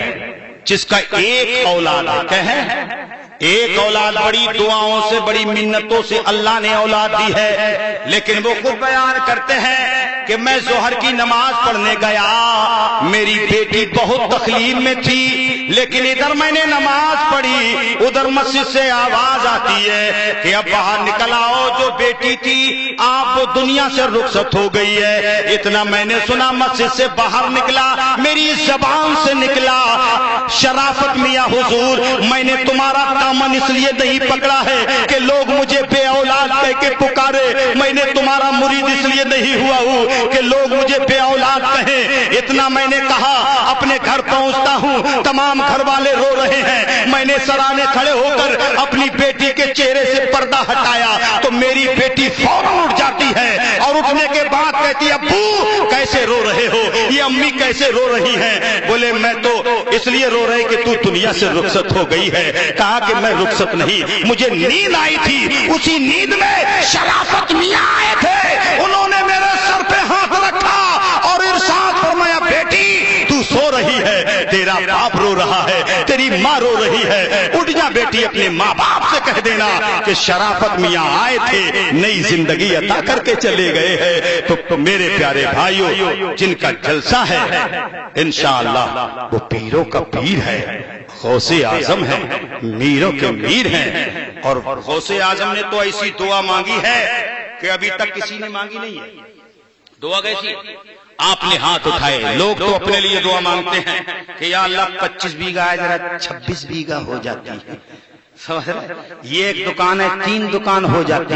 جس کا ایک اولاد ہے، ایک اولاد بڑی دعاؤں سے، بڑی منتوں سے اللہ نے اولاد دی ہے، لیکن وہ خود بیان کرتے ہیں کہ میں ظہر کی نماز پڑھنے گیا، میری بیٹی بہت تکلیف میں تھی، لیکن ادھر میں نے نماز پڑھی، ادھر مسجد سے آواز آتی ہے کہ اب باہر نکل آؤ، جو بیٹی تھی آپ وہ دنیا سے رخصت ہو گئی ہے۔ اتنا میں نے سنا، مسجد سے باہر نکلا، میری زبان سے نکلا، شرافت میاں حضور، میں نے تمہارا دامن اس لیے نہیں پکڑا ہے کہ لوگ مجھے بے اولاد کہہ کے پکارے، میں نے تمہارا مرید اس لیے نہیں ہوا ہوں کہ لوگ مجھے بے اولاد کہیں۔ اتنا میں نے کہا، اپنے گھر پہنچتا ہوں، تمام گھر والے رو رہے ہیں، میں نے سرانے کھڑے ہو کر اپنی بیٹی کے چہرے سے پردہ ہٹایا تو میری بیٹی فوراً اٹھ جاتی ہے، اور اٹھنے کے بعد کہتی ہے ابو کیسے رو رہے ہو، یہ امی کیسے رو رہی ہیں؟ بولے میں تو اس لیے رو رہے کہ تو دنیا سے رخصت ہو گئی ہے۔ کہا کہ میں رخصت نہیں، مجھے نیند آئی تھی، اسی نیند میں شرافت میاں آئے تھے، انہوں نے میرے سر پہ ہاتھ رکھا اور ارشاد فرمایا بیٹی تو سو رہی ہے، تیرا باپ رو رہا ہے، تیری ماں رو رہی ہے، اٹھ جا بیٹی اپنے ماں باپ سے کہہ دینا کہ شرافت میاں آئے تھے، نئی زندگی عطا کر کے چلے گئے ہیں۔ تو میرے پیارے بھائیوں، جن کا جلسہ ہے انشاءاللہ وہ پیروں کا پیر ہے، غوث اعظم ہے، میروں کے میر ہیں۔ اور غوث اعظم نے تو ایسی دعا مانگی ہے کہ ابھی تک کسی نے مانگی نہیں ہے۔ دعا کیسی؟ آپ نے ہاتھ اٹھائے، لوگ تو اپنے لیے دعا مانگتے ہیں کہ یا اللہ 25 بیگھہ ہے، ذرا 26 بیگھہ ہو جاتی ہے، سمجھ رہے؟ یہ ایک دکان ہے، 3 دکان ہو جاتی،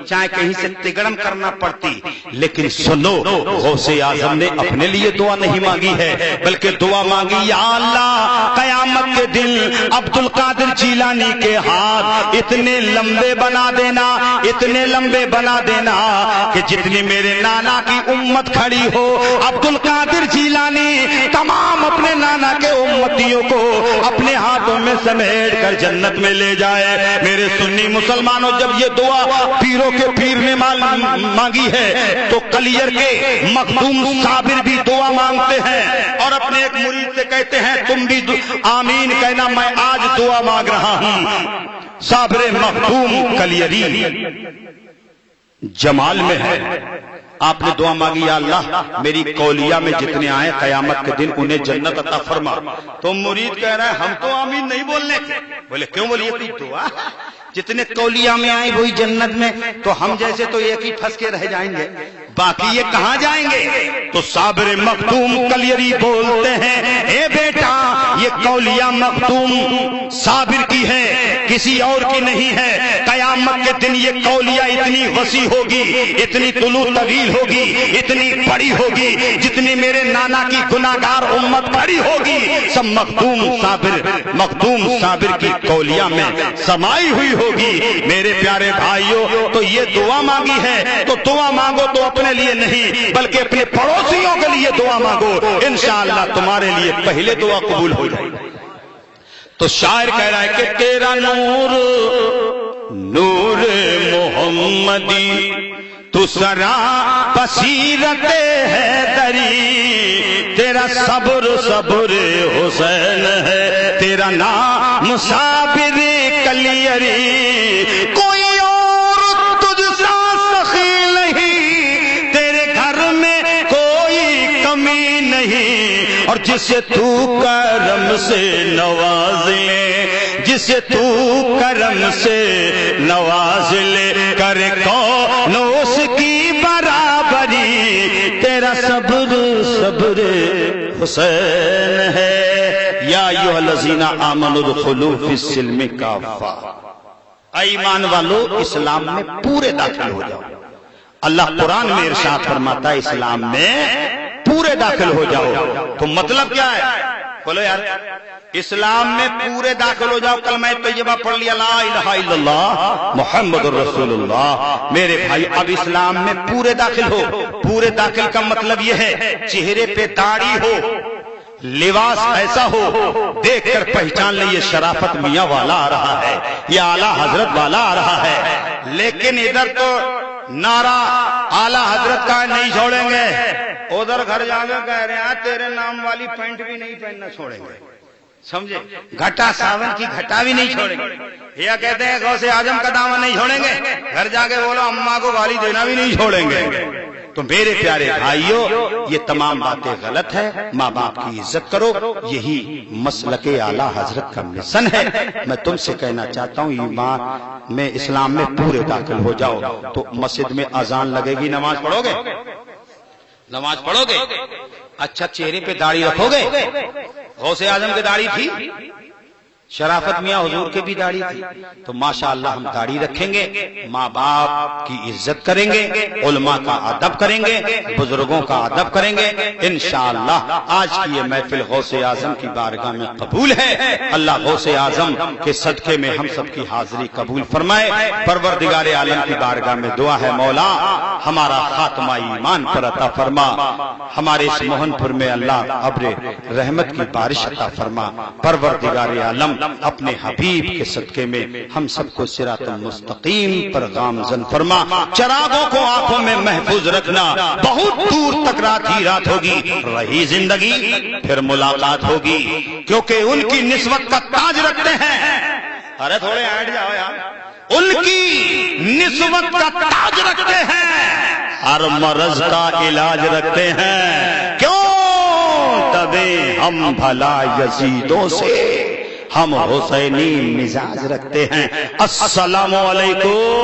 چاہے کہیں سے تگڑم کرنا پڑتی۔ لیکن سنو، غوث اعظم نے اپنے لیے دعا نہیں مانگی ہے، بلکہ دعا مانگی یا اللہ قیامت کے دن عبد القادر جیلانی کے ہاتھ اتنے لمبے بنا دینا، اتنے لمبے بنا دینا کہ جتنی میرے نانا کی امت کھڑی ہو، عبد القادر جیلانی تمام اپنے نانا کے امتیوں کو اپنے ہاتھوں میں سمیٹ کر جنت میں لے جائے۔ میرے سنی مسلمانوں، جب یہ دعا پیروں کے پیر نے مانگی ہے تو کلیئر کے مخدوم صابر بھی دعا مانگتے ہیں اور اپنے ایک مرید سے کہتے ہیں تم بھی آمین کہنا، میں آج دعا مانگ رہا ہوں۔ صابر مخدوم کلیری جمال میں ہے، آپ نے دعا مانگی یا اللہ میری کولیہ میں جتنے آئے قیامت کے دن انہیں جنت عطا فرما۔ تو مرید کہہ رہا ہے ہم تو آمین نہیں بولنے کے۔ بولے کیوں؟ بولیے کوئی دعا، جتنے کولیہ میں آئے وہی جنت میں، تو ہم جیسے تو ایک ہی پھنس کے رہ جائیں گے، باقی یہ کہاں جائیں گے؟ تو صابر مخدوم کلیری بولتے ہیں اے بیٹا یہ کولیہ مخدوم صابر کی ہے، کسی اور کی نہیں ہے۔ قیامت کے دن یہ کولیہ اتنی وسیع ہوگی، اتنی طلوع طویل ہوگی، اتنی بڑی ہوگی، جتنی میرے نانا کی گناہگار امت بڑی ہوگی، سب مخدوم صابر کی کولیہ میں سمائی ہوئی ہوگی۔ میرے پیارے بھائیوں، تو یہ دعا مانگی ہے، تو دعا مانگو تو اپنے لیے نہیں بلکہ اپنے پڑوسیوں کے لیے دعا مانگو، انشاءاللہ تمہارے لیے پہلے دعا قبول ہو جائے۔ تو شاعر کہہ رہا ہے کہ تیرا نور نور محمدی تو سرا بصیرت حیدری، تیرا صبر حسین ہے، تیرا نام صابر کلیری، کوئی اور تجھ سا سخی نہیں، تیرے گھر میں کوئی کمی نہیں، اور جسے تو کرم سے نواز لے، جسے تو کرم سے نواز لے، کرے کون اس کی برابری، تیرا صبر حسین ہے۔ یا ایھا الذین آمنوا ادخلوا فی السلم کافہ، ایمان والو اسلام میں پورے داخل ہو جاؤ۔ اللہ قرآن میں ارشاد فرماتا ہے اسلام میں پورے داخل ہو جاؤ۔ تو مطلب کیا ہے؟ بولو یار، اسلام میں پورے داخل ہو جاؤ، کلمہ طیبہ پڑھ لیا لا الہ الا اللہ محمد الرسول اللہ۔ میرے بھائی اب اسلام میں پورے داخل ہو۔ پورے داخل کا مطلب یہ ہے چہرے پہ داڑھی ہو، لباس ایسا ہو دیکھ کر پہچان لیں یہ شرافت میاں والا آ رہا ہے، یہ اعلیٰ حضرت والا آ رہا ہے۔ لیکن ادھر تو نعرہ اعلیٰ حضرت کا نہیں چھوڑیں گے، ادھر گھر جا کے کہہ رہے ہیں تیرے نام والی پینٹ بھی نہیں پہننا چھوڑیں گے، سمجھے؟ گھٹا ساون کی گھٹا بھی نہیں چھوڑیں گے، یا کہتے ہیں غوث اعظم کا دامن نہیں چھوڑیں گے، گھر جا کے بولو اماں کو گالی دینا بھی نہیں چھوڑیں گے۔ تو میرے پیارے بھائیوں، یہ تمام باتیں غلط ہے، ماں باپ کی عزت کرو، یہی مسلک اعلیٰ حضرت کا مشن ہے۔ میں تم سے کہنا چاہتا ہوں ایمان میں اسلام میں پورے داخل ہو جاؤ۔ تو مسجد میں اذان لگے گی، نماز پڑھو گے؟ نماز پڑھو گے؟ اچھا چہرے پہ داڑھی رکھو گے؟ غوث اعظم کی داڑھی تھی، شرافت میاں حضور کے بھی داڑھی تھی، تو ماشاءاللہ ہم داڑھی رکھیں گے، ماں باپ کی عزت کریں گے، علماء کا ادب کریں گے، بزرگوں کا ادب کریں گے انشاءاللہ۔ آج کی یہ محفل غوث اعظم کی بارگاہ میں قبول ہے، اللہ غوث اعظم کے صدقے میں ہم سب کی حاضری قبول فرمائے۔ پروردگار عالم کی بارگاہ میں دعا ہے مولا ہمارا خاتمہ ایمان پر عطا فرما، ہمارے اس موہن پور میں اللہ ابر رحمت کی بارش عطا فرما۔ پروردگار عالم اپنے حبیب کے صدقے میں ہم سب کو صراط المستقیم پر گامزن فرما. چراغوں کو آنکھوں میں محفوظ رکھنا. بہت دور تک رات ہی رات ہوگی, رہی زندگی پھر ملاقات ہوگی, کیونکہ ان کی نسبت کا تاج رکھتے ہیں. ارے تھوڑے ہٹ جاؤ یار. ان کی نسبت کا تاج رکھتے ہیں, ہر مرض کا علاج رکھتے ہیں. کیوں؟ تبے ہم بھلا یزیدوں سے ہم حسینی مزاج رکھتے ہیں. السلام علیکم.